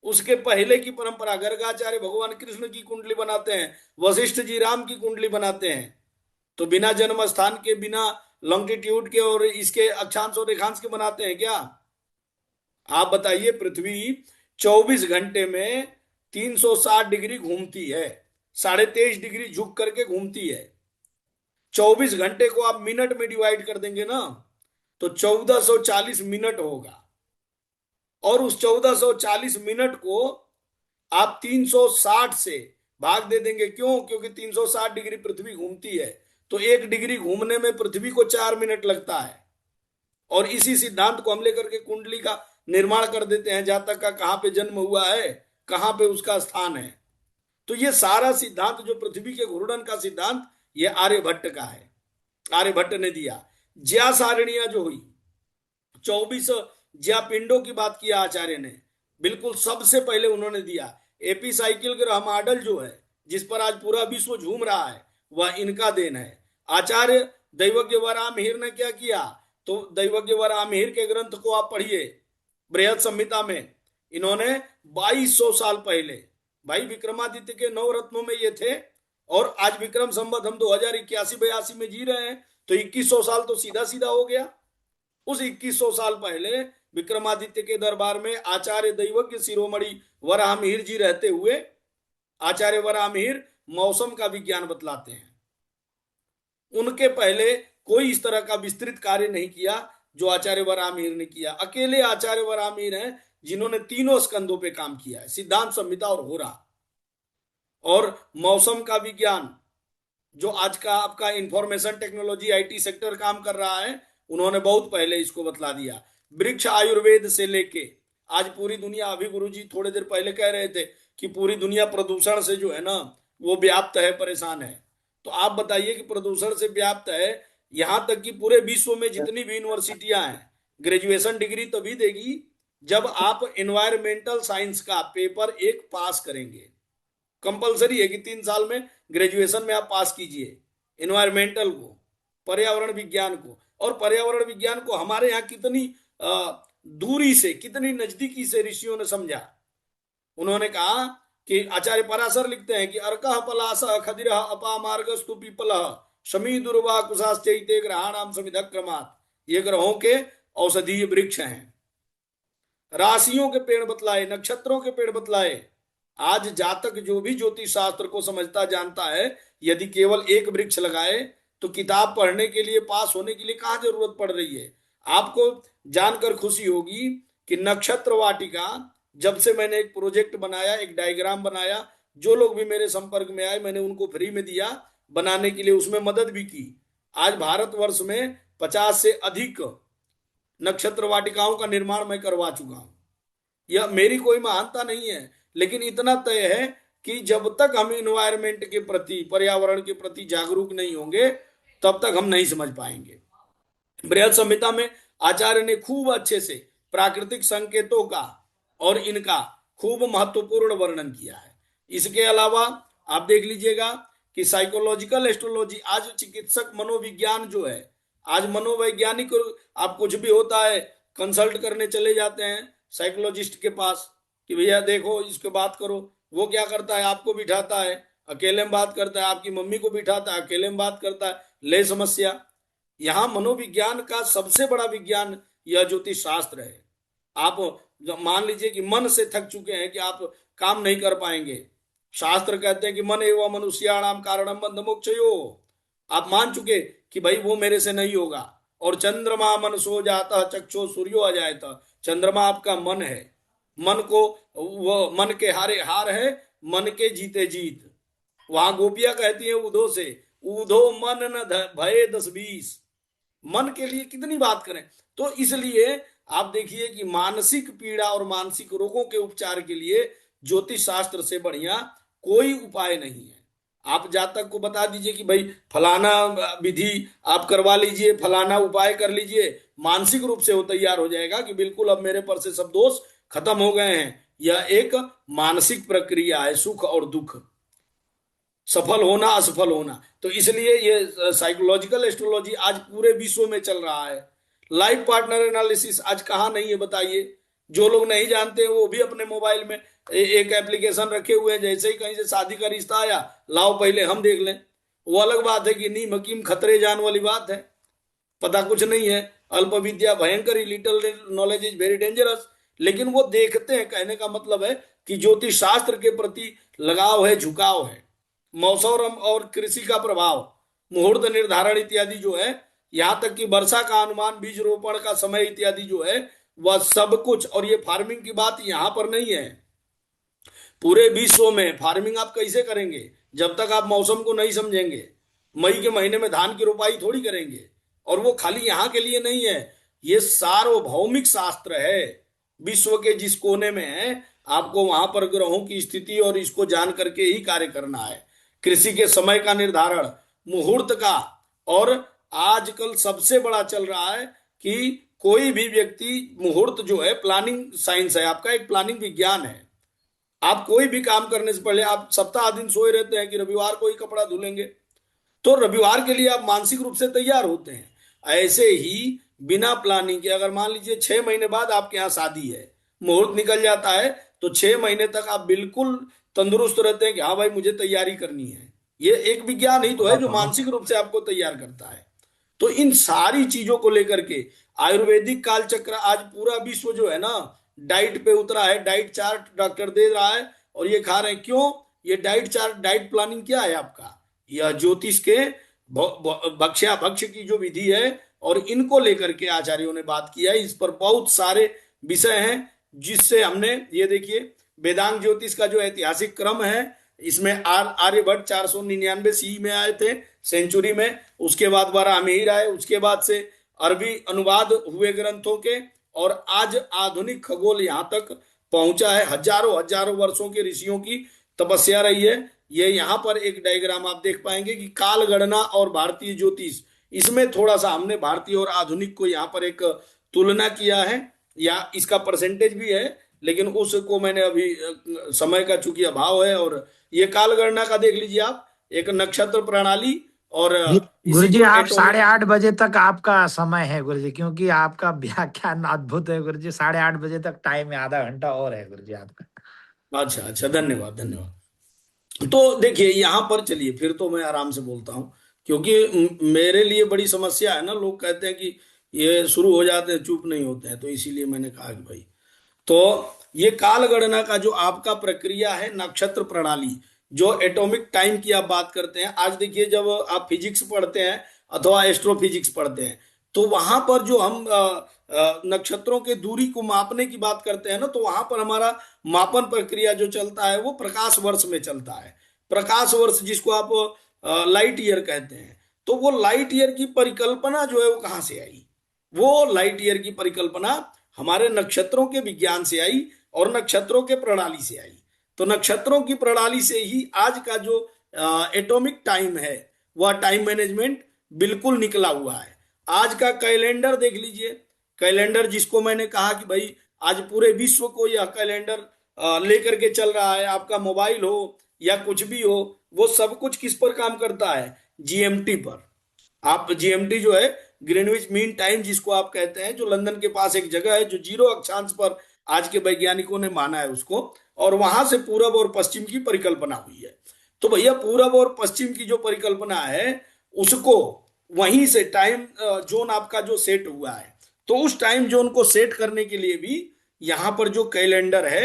उसके पहले की परंपरा, गर्गाचार्य भगवान कृष्ण की कुंडली बनाते हैं, वशिष्ठ जी राम की कुंडली बनाते हैं। तो बिना जन्म स्थान के, बिना लॉन्गिट्यूड के और इसके अक्षांश और रेखांश के बनाते हैं क्या? आप बताइए, पृथ्वी 24 घंटे में 360 डिग्री घूमती है, 23.5 डिग्री झुक करके घूमती है। 24 घंटे को आप मिनट में डिवाइड कर देंगे ना, तो 1440 मिनट होगा। और उस 1440 मिनट को आप 360 से भाग दे देंगे। क्यों? क्योंकि 360 डिग्री पृथ्वी घूमती है, तो 1 डिग्री घूमने में पृथ्वी को 4 मिनट लगता है। और इसी सिद्धांत को हम लेकर के कुंडली का निर्माण कर देते हैं, जातक का कहां पे जन्म हुआ है, कहां पे उसका स्थान है। तो ये सारा सिद्धांत जो पृथ्वी के घूर्णन का सिद्धांत, ये आर्यभट्ट का है, आर्यभट्ट ने दिया। ज्या सारणियां जो हुई, 24 ज्या पिंडों की बात किया आचार्य ने, बिल्कुल सबसे पहले उन्होंने दिया। एपी साइकिल ग्रह मॉडल जो है, जिस पर आज पूरा विश्व झूम रहा है, वह इनका देन है। आचार्य दैवज्ञ वराहमिहिर ने क्या किया? तो दैवज्ञ वराहमिहिर के ग्रंथ को आप पढ़िए, बृहद संहिता में इन्होंने 2200 साल पहले, भाई विक्रमादित्य के 9 रत्नों में ये थे। और आज विक्रम संवत हम 2081-82 में जी रहे हैं, तो 2100 साल तो सीधा सीधा हो गया। उस 2100 साल पहले विक्रमादित्य के दरबार में आचार्य दैवज्ञ शिरोमणि वराहमिहिर जी रहते हुए, आचार्य वराहमिहिर मौसम का विज्ञान बतलाते हैं। उनके पहले कोई इस तरह का विस्तृत कार्य नहीं किया जो आचार्य वराहमिहिर ने किया। अकेले आचार्य वराहमिहिर हैं जिन्होंने तीनों स्कंदों पे काम किया है, सिद्धांत, संहिता और होरा। और मौसम का विज्ञान जो आज का आपका इंफॉर्मेशन टेक्नोलॉजी आईटी सेक्टर काम कर रहा है, उन्होंने बहुत पहले इसको बतला दिया। वृक्ष आयुर्वेद से लेके आज पूरी दुनिया, अभी गुरुजी थोड़ी देर पहले कह रहे थे कि पूरी दुनिया प्रदूषण से जो है ना, वो व्याप्त है, परेशान है। तो आप बताइए कि प्रदूषण से व्याप्त है, यहां तक कि पूरे विश्व में जितनी भी यूनिवर्सिटियां हैं, ग्रेजुएशन डिग्री तभी देगी जब आप एनवायरमेंटल साइंस का पेपर एक पास करेंगे। कंपलसरी है कि 3 साल में ग्रेजुएशन में आप पास कीजिए एनवायरमेंटल को, पर्यावरण विज्ञान को। और पर्यावरण विज्ञान को हमारे यहाँ कितनी दूरी से, कितनी नजदीकी से ऋषियों ने समझा। उन्होंने कहा कि आचार्य पराशर लिखते हैं कि अर्कः पलासः खदिरः अपामार्गस्तु पीपलः शमी दुर्वा कुशाश्चैते ग्रहाणाम समिधक्रमात्, ये ग्रहों के औषधीय वृक्ष हैं। राशियों के पेड़ बतलाए, नक्षत्रों के पेड़ बतलाए। आज जातक जो भी ज्योतिष शास्त्र को समझता जानता है, यदि केवल एक वृक्ष लगाए तो किताब पढ़ने के लिए, पास होने के लिए कहाँ जरूरत पड़ रही है। आपको जानकर खुशी होगी कि नक्षत्र वाटिका, जब से मैंने एक प्रोजेक्ट बनाया, एक डायग्राम बनाया, जो लोग भी मेरे संपर्क में आए मैंने उनको फ्री में दिया बनाने के लिए, उसमें मदद भी की। आज भारतवर्ष में 50 से अधिक नक्षत्र वाटिकाओं का निर्माण मैं करवा चुका हूं। यह मेरी कोई महानता नहीं है, लेकिन इतना तय है कि जब तक हम इन्वायरमेंट के प्रति, पर्यावरण के प्रति जागरूक नहीं होंगे, तब तक हम नहीं समझ पाएंगे। बृहद संहिता में आचार्य ने खूब अच्छे से प्राकृतिक संकेतों का और इनका खूब महत्वपूर्ण वर्णन किया है। इसके अलावा आप देख लीजिएगा कि साइकोलॉजिकल एस्ट्रोलॉजी, आज चिकित्सक मनोविज्ञान जो है, आज मनोवैज्ञानिक, आप कुछ भी होता है कंसल्ट करने चले जाते हैं साइकोलॉजिस्ट के पास कि भैया देखो इसके बात करो, वो क्या करता है, आपको बिठाता है, अकेले में बात करता है, आपकी मम्मी को बिठाता है, अकेले में बात करता है, ले समस्या। यहाँ मनोविज्ञान का सबसे बड़ा विज्ञान यह ज्योतिष शास्त्र है। आप मान लीजिए कि मन से थक चुके हैं कि आप काम नहीं कर पाएंगे, शास्त्र कहते हैं कि मन एवं मनुष्याणाम कारणम बंध मोक्षयो, आप मान चुके कि भाई वो मेरे से नहीं होगा। और चंद्रमा मन सो जाता चक्षो सूर्यो आ जाता, चंद्रमा आपका मन है, मन को, वो मन के हारे हार है, मन के जीते जीत। वहां गोपियां कहती हैं उधो से, उधो मन न भये 10-20। मन के लिए कितनी बात करें। तो इसलिए आप देखिए कि मानसिक पीड़ा और मानसिक रोगों के उपचार के लिए ज्योतिष शास्त्र से बढ़िया कोई उपाय नहीं है। आप जातक को बता दीजिए कि भाई फलाना विधि आप करवा लीजिए, फलाना उपाय कर लीजिए, मानसिक रूप से वो तैयार हो जाएगा कि बिल्कुल अब मेरे पर से सब दोष खत्म हो गए हैं। यह एक मानसिक प्रक्रिया है, सुख और दुख, सफल होना असफल होना। तो इसलिए ये साइकोलॉजिकल एस्ट्रोलॉजी आज पूरे विश्व में चल रहा है। लाइफ पार्टनर एनालिसिस आज कहाँ नहीं है बताइए। जो लोग नहीं जानते वो भी अपने मोबाइल में एक एप्लीकेशन रखे हुए हैं, जैसे ही कहीं से शादी का रिश्ता आया, लाओ पहले हम देख लें। वो अलग बात है कि नीम हकीम खतरे जान वाली बात है, पता कुछ नहीं है। अल्प विद्या भयंकर, little knowledge is very dangerous. लेकिन वो देखते हैं, कहने का मतलब है कि ज्योतिष शास्त्र के प्रति लगाव है, झुकाव है। मौसम और कृषि का प्रभाव, मुहूर्त निर्धारण इत्यादि जो है, यहाँ तक कि वर्षा का अनुमान, बीज रोपण का समय इत्यादि जो है, वह सब कुछ। और ये फार्मिंग की बात यहाँ पर नहीं है, पूरे विश्व में फार्मिंग आप कैसे करेंगे जब तक आप मौसम को नहीं समझेंगे। मई के महीने में धान की रोपाई थोड़ी करेंगे। और वो खाली यहाँ के लिए नहीं है, ये सार्वभौमिक शास्त्र है। विश्व के जिस कोने में है, आपको वहां पर ग्रहों की स्थिति और इसको जान करके ही कार्य करना है। कृषि के समय का निर्धारण, मुहूर्त का। और आजकल सबसे बड़ा चल रहा है कि कोई भी व्यक्ति, मुहूर्त जो है प्लानिंग साइंस है, आपका एक प्लानिंग विज्ञान है। आप कोई भी काम करने से पहले आप सप्ताह दिन सोए रहते हैं कि रविवार को ही कपड़ा धुलेंगे, तो रविवार के लिए आप मानसिक रूप से तैयार होते हैं। ऐसे ही बिना प्लानिंग के, अगर मान लीजिए 6 महीने बाद आपके यहाँ शादी है, मुहूर्त निकल जाता है, तो 6 महीने तक आप बिल्कुल तंदुरुस्त रहते हैं कि हाँ भाई मुझे तैयारी करनी है। ये एक विज्ञान ही तो है जो मानसिक रूप से आपको तैयार करता है। तो इन सारी चीजों को लेकर के आयुर्वेदिक कालचक्र, आज पूरा विश्व जो है ना डाइट पे उतरा है। डाइट चार्ट डॉक्टर दे रहा है और ये खा रहे हैं। क्यों? ये डाइट चार्ट, डाइट प्लानिंग क्या है आपका? यह ज्योतिष के भक्ष्या भक्ष की जो विधि है, और इनको लेकर के आचार्यों ने बात किया है। इस पर बहुत सारे विषय हैं, जिससे हमने, ये देखिए वेदांग ज्योतिष का जो ऐतिहासिक क्रम है, इसमें आर्यभट्ट 499 सी में आए थे, सेंचुरी में। उसके बाद बारहमीर आए, उसके बाद से अरबी अनुवाद हुए ग्रंथों के, और आज आधुनिक खगोल यहाँ तक पहुंचा है। हजारों हजारों वर्षों के ऋषियों की तपस्या रही है। ये यहाँ पर एक डायग्राम आप देख पाएंगे कि काल गणना और भारतीय ज्योतिष, इसमें थोड़ा सा हमने भारतीय और आधुनिक को यहाँ पर एक तुलना किया है, या इसका परसेंटेज भी है, लेकिन उसको मैंने अभी समय का चूंकि अभाव है। और ये काल गणना का देख लीजिए आप, एक नक्षत्र प्रणाली, और इसी गुरुजी को आप एटॉमिक। 8:30 बजे तक आपका समय है गुरुजी, क्योंकि आपका व्याख्यान अद्भुत है गुरुजी। 8:30 बजे तक टाइम है, आधा घंटा और है गुरुजी आपका। अच्छा अच्छा, धन्यवाद धन्यवाद। तो देखिए यहाँ पर, चलिए फिर तो मैं आराम से बोलता हूँ, क्योंकि मेरे लिए बड़ी समस्या है ना। लोग कहते हैं कि ये शुरू हो जाते हैं चुप नहीं होते हैं, तो इसीलिए मैंने कहा कि भाई, तो ये काल गणना का जो आपका प्रक्रिया है, नक्षत्र प्रणाली, जो एटॉमिक टाइम की आप बात करते हैं। आज देखिए जब आप फिजिक्स पढ़ते हैं अथवा एस्ट्रोफिजिक्स पढ़ते हैं, तो वहां पर जो हम नक्षत्रों के दूरी को मापने की बात करते हैं ना, तो वहां पर हमारा मापन प्रक्रिया जो चलता है वो प्रकाश वर्ष में चलता है। प्रकाश वर्ष जिसको आप लाइट ईयर कहते हैं। तो वो लाइट ईयर की परिकल्पना जो है वो कहाँ से आई? वो लाइट ईयर की परिकल्पना हमारे नक्षत्रों के विज्ञान से आई और नक्षत्रों के प्रणाली से आई। तो नक्षत्रों की प्रणाली से ही आज का जो एटॉमिक टाइम है, वह टाइम मैनेजमेंट बिल्कुल निकला हुआ है। आज का कैलेंडर देख लीजिए, कैलेंडर जिसको मैंने कहा कि भाई आज पूरे विश्व को यह कैलेंडर लेकर के चल रहा है। आपका मोबाइल हो या कुछ भी हो, वो सब कुछ किस पर काम करता है? जीएमटी पर। आप जीएमटी जो है, ग्रीनविच मीन टाइम जिसको आप कहते हैं, जो लंदन के पास एक जगह है जो जीरो अक्षांश पर आज के वैज्ञानिकों ने माना है उसको, और वहां से पूरब और पश्चिम की परिकल्पना हुई है। तो भैया पूरब और पश्चिम की जो परिकल्पना है, उसको वहीं से टाइम जोन आपका जो सेट हुआ है, तो उस टाइम जोन को सेट करने के लिए भी यहाँ पर जो कैलेंडर है,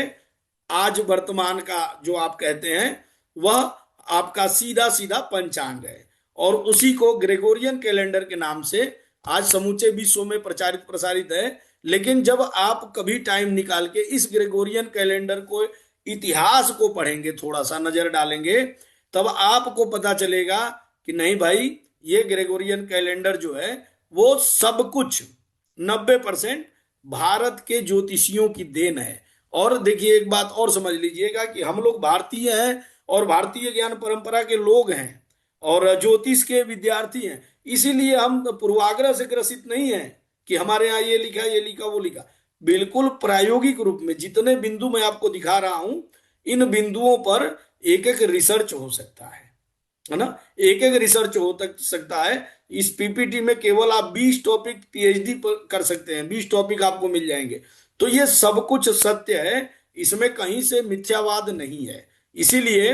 आज वर्तमान का जो आप कहते हैं, वह आपका सीधा सीधा पंचांग है। और उसी को ग्रेगोरियन कैलेंडर के नाम से आज समूचे विश्व में प्रचारित प्रसारित है। लेकिन जब आप कभी टाइम निकाल के इस ग्रेगोरियन कैलेंडर को, इतिहास को पढ़ेंगे, थोड़ा सा नजर डालेंगे, तब आपको पता चलेगा कि नहीं भाई, ये ग्रेगोरियन कैलेंडर जो है वो सब कुछ 90% भारत के ज्योतिषियों की देन है। और देखिए एक बात और समझ लीजिएगा कि हम लोग भारतीय हैं और भारतीय ज्ञान परंपरा के लोग हैं और ज्योतिष के विद्यार्थी हैं, इसीलिए हम पूर्वाग्रह से ग्रसित नहीं हैं कि हमारे यहाँ ये लिखा, ये लिखा, वो लिखा। बिल्कुल प्रायोगिक रूप में जितने बिंदु मैं आपको दिखा रहा हूं, इन बिंदुओं पर एक एक रिसर्च हो सकता है ना, एक एक रिसर्च हो सकता है। इस पीपीटी में केवल आप 20 टॉपिक पीएचडी पर कर सकते हैं, 20 टॉपिक आपको मिल जाएंगे। तो ये सब कुछ सत्य है, इसमें कहीं से मिथ्यावाद नहीं है। इसीलिए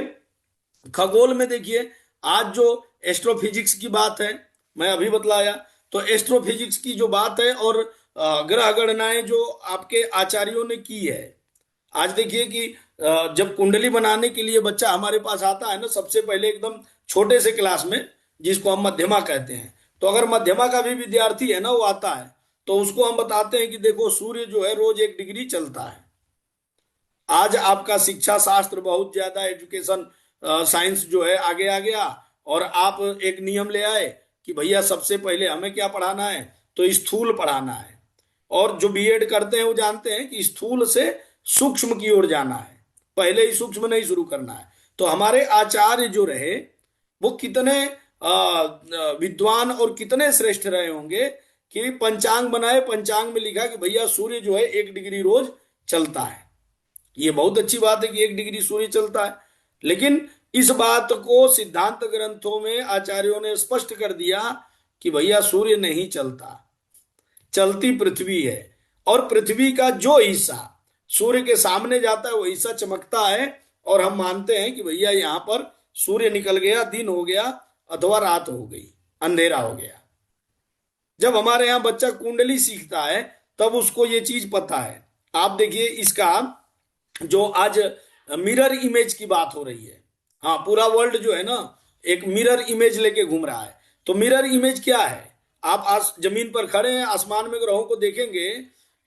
खगोल में देखिए, आज जो एस्ट्रोफिजिक्स की बात है, मैं अभी बतलाया, तो एस्ट्रोफिजिक्स की जो बात है और ग्रह गणनाएं जो आपके आचार्यों ने की है, आज देखिए कि जब कुंडली बनाने के लिए बच्चा हमारे पास आता है ना, सबसे पहले एकदम छोटे से क्लास में, जिसको हम मध्यमा कहते हैं, तो अगर मध्यमा का भी विद्यार्थी है ना, वो आता है, तो उसको हम बताते हैं कि देखो सूर्य जो है रोज 1 डिग्री चलता है। आज आपका शिक्षा शास्त्र बहुत ज्यादा, एजुकेशन साइंस जो है आगे आ गया, और आप एक नियम ले आए कि भैया सबसे पहले हमें क्या पढ़ाना है, तो स्थूल पढ़ाना है। और जो बीएड करते हैं वो जानते हैं कि स्थूल से सूक्ष्म की ओर जाना है, पहले ही सूक्ष्म नहीं शुरू करना है। तो हमारे आचार्य जो रहे वो कितने विद्वान और कितने श्रेष्ठ रहे होंगे कि पंचांग बनाए, पंचांग में लिखा कि भैया सूर्य जो है 1 डिग्री रोज चलता है। ये बहुत अच्छी बात है कि 1 डिग्री सूर्य चलता है, लेकिन इस बात को सिद्धांत ग्रंथों में आचार्यों ने स्पष्ट कर दिया कि भैया सूर्य नहीं चलता, चलती पृथ्वी है। और पृथ्वी का जो हिस्सा सूर्य के सामने जाता है वो हिस्सा चमकता है, और हम मानते हैं कि भैया यहाँ पर सूर्य निकल गया, दिन हो गया अथवा रात हो गई, अंधेरा हो गया। जब हमारे यहाँ बच्चा कुंडली सीखता है तब उसको ये चीज पता है। आप देखिए इसका जो आज मिरर इमेज की बात हो रही है, हाँ, पूरा वर्ल्ड जो है ना एक मिरर इमेज लेके घूम रहा है। तो मिरर इमेज क्या है, आप जमीन पर खड़े हैं, आसमान में ग्रहों को देखेंगे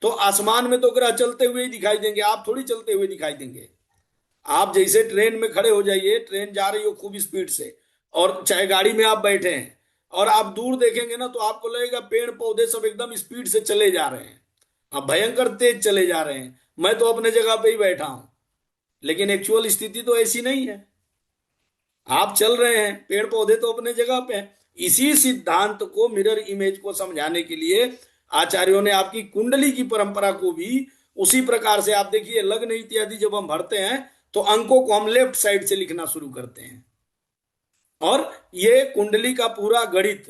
तो आसमान में तो ग्रह चलते हुए ही दिखाई देंगे, आप थोड़ी चलते हुए दिखाई देंगे। आप जैसे ट्रेन में खड़े हो जाइए, ट्रेन जा रही हो खूब स्पीड से, और चाहे गाड़ी में आप बैठे हैं, और आप दूर देखेंगे ना तो आपको लगेगा पेड़ पौधे सब एकदम स्पीड से चले जा रहे हैं, अब भयंकर तेज चले जा रहे हैं, मैं तो अपने जगह पे ही बैठा हूं। लेकिन एक्चुअल स्थिति तो ऐसी नहीं है, आप चल रहे हैं, पेड़ पौधे तो अपने जगह पे हैं। इसी सिद्धांत को, मिरर इमेज को समझाने के लिए आचार्यों ने आपकी कुंडली की परंपरा को भी उसी प्रकार से, आप देखिए लग्न इत्यादि जब हम भरते हैं तो अंकों को हम लेफ्ट साइड से लिखना शुरू करते हैं, और ये कुंडली का पूरा गणित,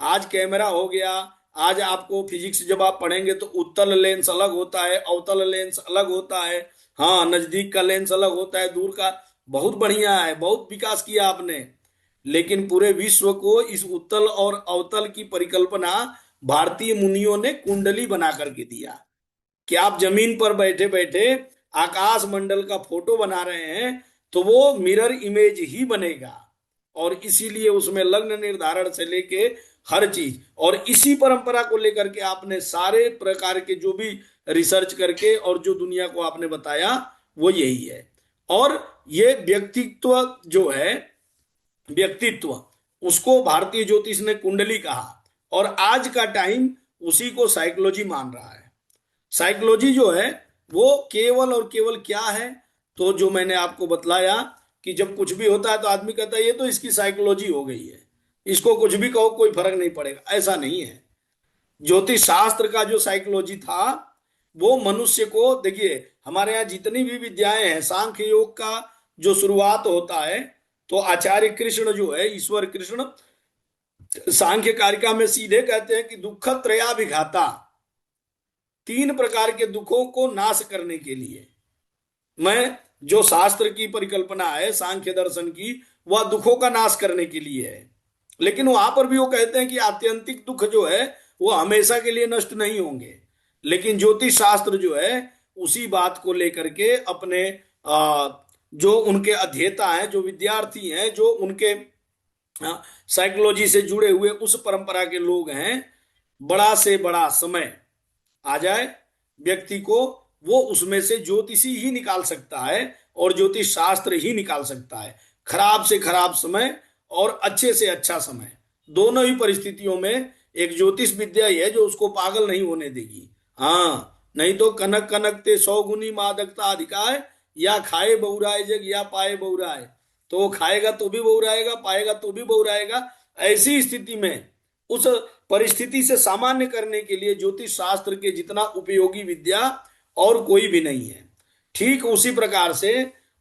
आज कैमरा हो गया, आज आपको फिजिक्स जब आप पढ़ेंगे तो उत्तल लेंस अलग होता है, अवतल लेंस अलग होता है, हाँ, नजदीक का लेंस अलग होता है, दूर का। बहुत बढ़िया है, बहुत विकास किया आपने। लेकिन पूरे विश्व को इस उत्तल और अवतल की परिकल्पना भारतीय मुनियों ने कुंडली बना करके दिया कि आप जमीन पर बैठे बैठे आकाश मंडल का फोटो बना रहे हैं तो वो मिरर इमेज ही बनेगा। और इसीलिए उसमें लग्न निर्धारण से लेके हर चीज, और इसी परंपरा को लेकर के आपने सारे प्रकार के जो भी रिसर्च करके और जो दुनिया को आपने बताया वो यही है। और ये व्यक्तित्व जो है, व्यक्तित्व, उसको भारतीय ज्योतिष ने कुंडली कहा, और आज का टाइम उसी को साइकोलॉजी मान रहा है। साइकोलॉजी जो है वो केवल और केवल क्या है, तो जो मैंने आपको बतलाया कि जब कुछ भी होता है तो आदमी कहता है ये तो इसकी साइकोलॉजी हो गई है, इसको कुछ भी कहो कोई फर्क नहीं पड़ेगा। ऐसा नहीं है। ज्योतिष शास्त्र का जो साइकोलॉजी था वो मनुष्य को, देखिए हमारे यहाँ जितनी भी विद्याएं हैं, सांख्य योग का जो शुरुआत होता है तो आचार्य कृष्ण जो है, ईश्वर कृष्ण, सांख्य कारिका में सीधे कहते हैं कि दुख त्रयाभिघाता, 3 प्रकार के दुखों को नाश करने के लिए मैं, जो शास्त्र की परिकल्पना है सांख्य दर्शन की, वह दुखों का नाश करने के लिए है। लेकिन वहां पर भी वो कहते हैं कि आत्यंतिक दुख जो है वो हमेशा के लिए नष्ट नहीं होंगे। लेकिन ज्योतिष शास्त्र जो है उसी बात को लेकर के अपने जो उनके अध्येता हैं, जो विद्यार्थी हैं, जो उनके साइकोलॉजी से जुड़े हुए उस परंपरा के लोग हैं, बड़ा से बड़ा समय आ जाए व्यक्ति को, वो उसमें से ज्योतिषी ही निकाल सकता है और ज्योतिष शास्त्र ही निकाल सकता है। खराब से खराब समय और अच्छे से अच्छा समय, दोनों ही परिस्थितियों में एक ज्योतिष विद्या ही है जो उसको पागल नहीं होने देगी। हाँ, नहीं तो कनक कनक ते 100 गुनी मादकता अधिकाय, या खाए बहुराए जग या पाए बहुराए। तो वो खाएगा तो भी बहुराएगा, पाएगा तो भी बहुराएगा। ऐसी स्थिति में उस परिस्थिति से सामान्य करने के लिए ज्योतिष शास्त्र के जितना उपयोगी विद्या और कोई भी नहीं है। ठीक उसी प्रकार से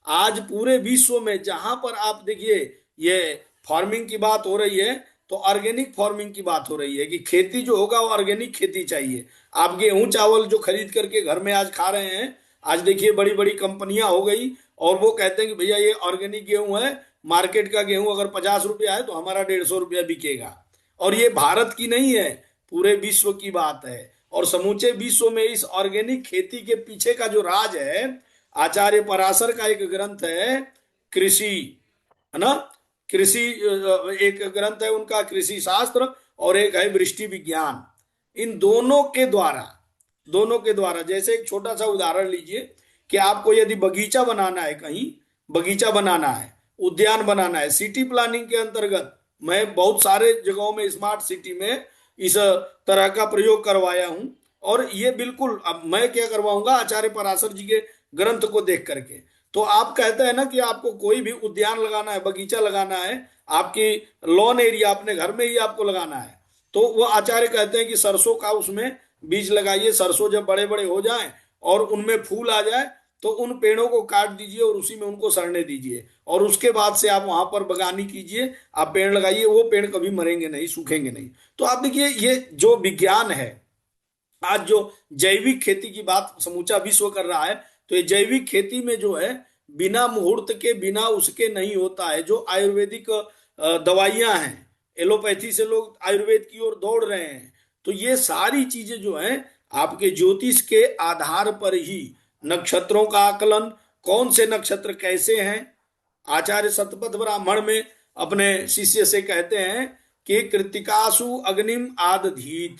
आज पूरे विश्व में जहां पर आप देखिए, ये फार्मिंग की बात हो रही है तो ऑर्गेनिक फार्मिंग की बात हो रही है कि खेती जो होगा वो ऑर्गेनिक खेती चाहिए। आप गेहूं चावल जो खरीद करके घर में आज खा रहे हैं, आज देखिए बड़ी बड़ी कंपनियां हो गई और वो कहते हैं कि भैया ये ऑर्गेनिक गेहूं है, मार्केट का गेहूं अगर 50 रुपया है तो हमारा 150 रुपया बिकेगा। और ये भारत की नहीं है, पूरे विश्व की बात है। और समूचे विश्व में इस ऑर्गेनिक खेती के पीछे का जो राज है, आचार्य पराशर का एक ग्रंथ है कृषि, है ना, कृषि, एक ग्रंथ है उनका कृषि शास्त्र, और एक है वृष्टि विज्ञान। इन दोनों के द्वारा जैसे एक छोटा सा उदाहरण लीजिए कि आपको यदि बगीचा बनाना है, कहीं बगीचा बनाना है, उद्यान बनाना है, सिटी प्लानिंग के अंतर्गत मैं बहुत सारे जगहों में स्मार्ट सिटी में इस तरह का प्रयोग करवाया हूं। और ये बिल्कुल अब मैं क्या करवाऊंगा, आचार्य पराशर जी के ग्रंथ को देख करके। तो आप कहते हैं ना कि आपको कोई भी उद्यान लगाना है, बगीचा लगाना है, आपकी लॉन एरिया अपने घर में ही आपको लगाना है, तो वो आचार्य कहते हैं कि सरसों का उसमें बीज लगाइए। सरसों जब बड़े बड़े हो जाएं और उनमें फूल आ जाए तो उन पेड़ों को काट दीजिए और उसी में उनको सड़ने दीजिए, और उसके बाद से आप वहां पर बगानी कीजिए, आप पेड़ लगाइए। वो पेड़ कभी मरेंगे नहीं, सूखेंगे नहीं। तो आप देखिए ये जो विज्ञान है, आज जो जैविक खेती की बात समूचा विश्व कर रहा है, तो ये जैविक खेती में जो है बिना मुहूर्त के, बिना उसके नहीं होता है। जो आयुर्वेदिक दवाइयां हैं, एलोपैथी से लोग आयुर्वेद की ओर दौड़ रहे हैं, तो ये सारी चीजें जो हैं आपके ज्योतिष के आधार पर ही, नक्षत्रों का आकलन, कौन से नक्षत्र कैसे हैं। आचार्य शतपथ ब्राह्मण में अपने शिष्य से कहते हैं कि कृतिकासु अग्निम आदधीत,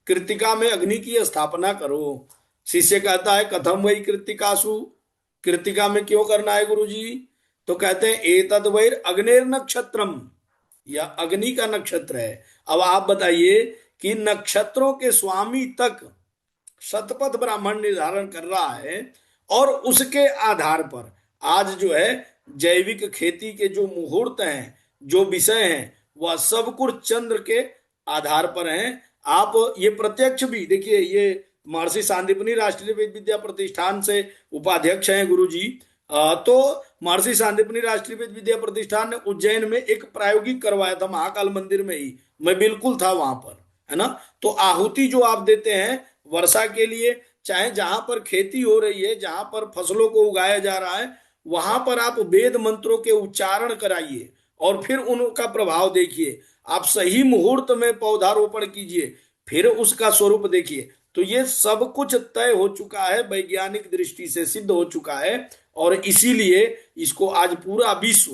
कृतिका में अग्नि की स्थापना करो। शिष्य कहता है कथम वही कृतिकासु, कृतिका में क्यों करना है गुरुजी? तो कहते हैं एतद वैर अग्नेर नक्षत्रम, या अग्नि का नक्षत्र है। अब आप बताइए कि नक्षत्रों के स्वामी तक शतपथ ब्राह्मण निर्धारण कर रहा है, और उसके आधार पर आज जो है जैविक खेती के जो मुहूर्त हैं, जो विषय हैं, वह सब कुछ चंद्र के आधार पर हैं। आप ये प्रत्यक्ष भी देखिए, ये महर्षि सांदीपनि राष्ट्रीय वेद विद्या प्रतिष्ठान से उपाध्यक्ष हैं गुरु जी। तो महर्षि सांदीपनि राष्ट्रीय वेद विद्या प्रतिष्ठान ने उज्जैन में एक प्रायोगिक करवाया था, महाकाल मंदिर में ही, मैं बिल्कुल था वहां पर, है ना। तो आहुति जो आप देते हैं वर्षा के लिए, चाहे जहां पर खेती हो रही है, जहां पर फसलों को उगाया जा रहा है, वहां पर आप वेद मंत्रों के उच्चारण कराइए और फिर उनका प्रभाव देखिए। आप सही मुहूर्त में पौधारोपण कीजिए, फिर उसका स्वरूप देखिए। तो ये सब कुछ तय हो चुका है, वैज्ञानिक दृष्टि से सिद्ध हो चुका है। और इसीलिए इसको आज पूरा विश्व,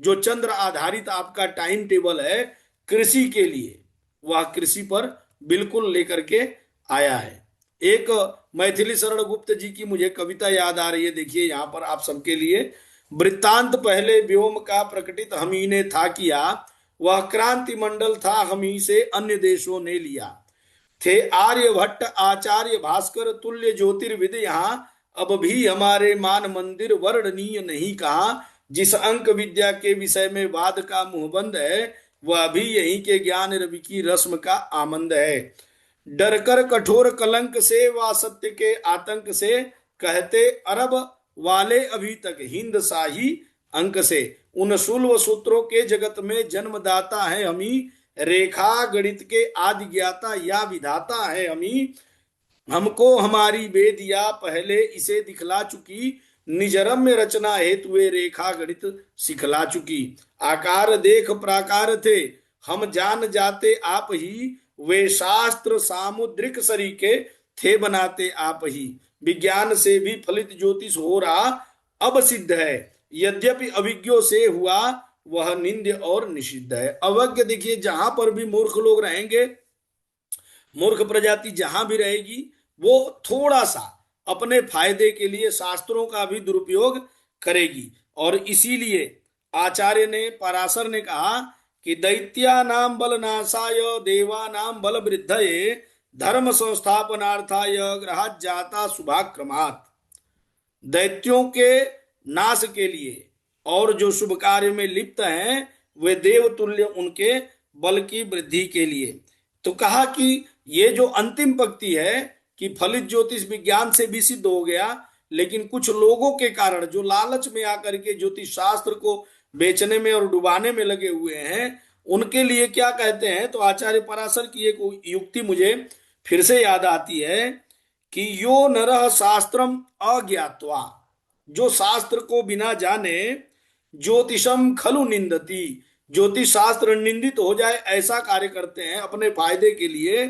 जो चंद्र आधारित आपका टाइम टेबल है कृषि के लिए, वह कृषि पर बिल्कुल लेकर के आया है। एक मैथिली शरण गुप्त जी की मुझे कविता याद आ रही है, देखिए यहाँ पर आप सबके लिए। वृत्तांत पहले व्योम का प्रकटित हम ही ने था किया, वह क्रांति मंडल था हम ही से अन्य देशों ने लिया। थे आर्यभट्ट आचार्य भास्कर तुल्य ज्योतिर्विद यहाँ, अब भी हमारे मान मंदिर वर्णनीय नहीं कहा। जिस अंक विद्या के विषय में वाद का मुहबंद है, वह भी यहीं के ज्ञान रवि की रस्म का आमंद है। डरकर कठोर कलंक से व सत्य के आतंक से, कहते अरब वाले अभी तक हिंद शाही अंक से। उन शुल्व सूत्रों के जगत में जन्मदाता है हमी, रेखा गणित के आदि ज्ञाता या विधाता है हमी। हमको हमारी वेदिया पहले इसे दिखला चुकी, निजरम्य रचना हेतु रेखा गणित सिखला चुकी। आकार देख प्राकार थे हम जान जाते आप ही, वे शास्त्र सामुद्रिक सरीके थे बनाते आप ही। विज्ञान से भी फलित ज्योतिष हो रहा अब सिद्ध है, यद्यपि अभिज्ञों से हुआ वह निंद्य और निषिद्ध है। अवज्ञ देखिए, जहां पर भी मूर्ख लोग रहेंगे, मूर्ख प्रजाति जहां भी रहेगी, वो थोड़ा सा अपने फायदे के लिए शास्त्रों का भी दुरुपयोग करेगी। और इसीलिए आचार्य ने, पराशर ने कहा कि दैत्यानाम बल नाशाय देवानाम बल वृद्धये धर्म संस्थापनार्थाय ग्रहात जाता शुभाक्रमात्। दैत्यों के नाश के लिए और जो शुभ कार्य में लिप्त हैं वे देवतुल्य उनके बल की वृद्धि के लिए। तो कहा कि ये जो अंतिम पंक्ति है कि फलित ज्योतिष विज्ञान से भी सिद्ध हो गया, लेकिन कुछ लोगों के कारण जो लालच में आकर के ज्योतिष शास्त्र को बेचने में और डुबाने में लगे हुए हैं, उनके लिए क्या कहते हैं। तो आचार्य पराशर की एक युक्ति मुझे फिर से याद आती है कि यो नरः शास्त्रम अज्ञात्वा, जो शास्त्र को बिना जाने ज्योतिषम खलु निंदति, ज्योतिष शास्त्र निंदित हो जाए ऐसा कार्य करते हैं अपने फायदे के लिए।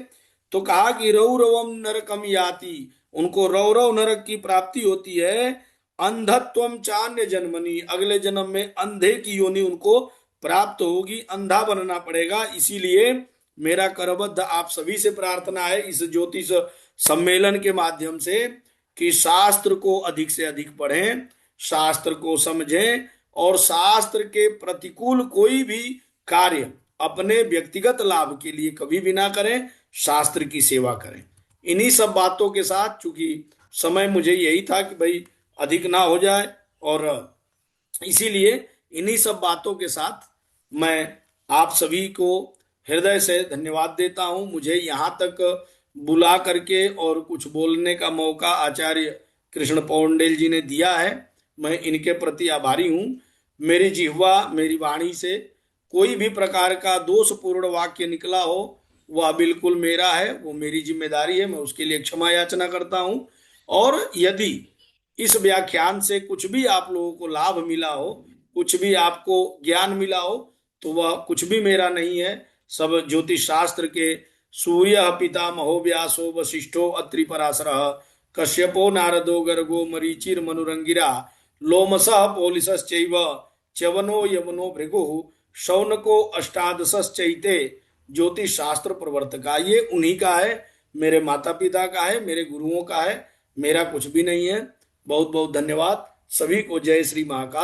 तो कहा कि रौरवम नरकम याति, उनको रौरव नरक की प्राप्ति होती है। अंधत्वम चान्य जन्मनि, अगले जन्म में अंधे की योनि उनको प्राप्त होगी, अंधा बनना पड़ेगा। इसीलिए मेरा करबद्ध आप सभी से प्रार्थना है इस ज्योतिष सम्मेलन के माध्यम से कि शास्त्र को अधिक से अधिक पढ़ें, शास्त्र को समझें और शास्त्र के प्रतिकूल कोई भी कार्य अपने व्यक्तिगत लाभ के लिए कभी भी ना करें, शास्त्र की सेवा करें। इन्हीं सब बातों के साथ, चूंकि समय मुझे यही था कि भाई अधिक ना हो जाए, और इसीलिए इन्हीं सब बातों के साथ मैं आप सभी को हृदय से धन्यवाद देता हूं। मुझे यहाँ तक बुला करके और कुछ बोलने का मौका आचार्य कृष्ण पौंडेल जी ने दिया है, मैं इनके प्रति आभारी हूं। मेरी जिह्वा, मेरी वाणी से कोई भी प्रकार का दोषपूर्ण वाक्य निकला हो वह बिल्कुल मेरा है, वो मेरी जिम्मेदारी है, मैं उसके लिए क्षमा याचना करता हूं। और यदि इस व्याख्यान से कुछ भी आप लोगों को लाभ मिला हो, कुछ भी आपको ज्ञान मिला हो, तो वह कुछ भी मेरा नहीं है, सब ज्योतिष शास्त्र के सूर्य पितामहो व्यासो वशिष्ठो अत्रि पराशरः कश्यपो नारदो गर्गो मरीचिर मनुरंगिरा लोमसः पोलिसश्चैव च्यवनो यवनो भृगुः शौनको अष्टादशश्चैते ज्योतिष शास्त्र प्रवर्तका। ये उन्हीं का है, मेरे माता पिता का है, मेरे गुरुओं का है, मेरा कुछ भी नहीं है। बहुत बहुत धन्यवाद सभी को। जय श्री महाकाल।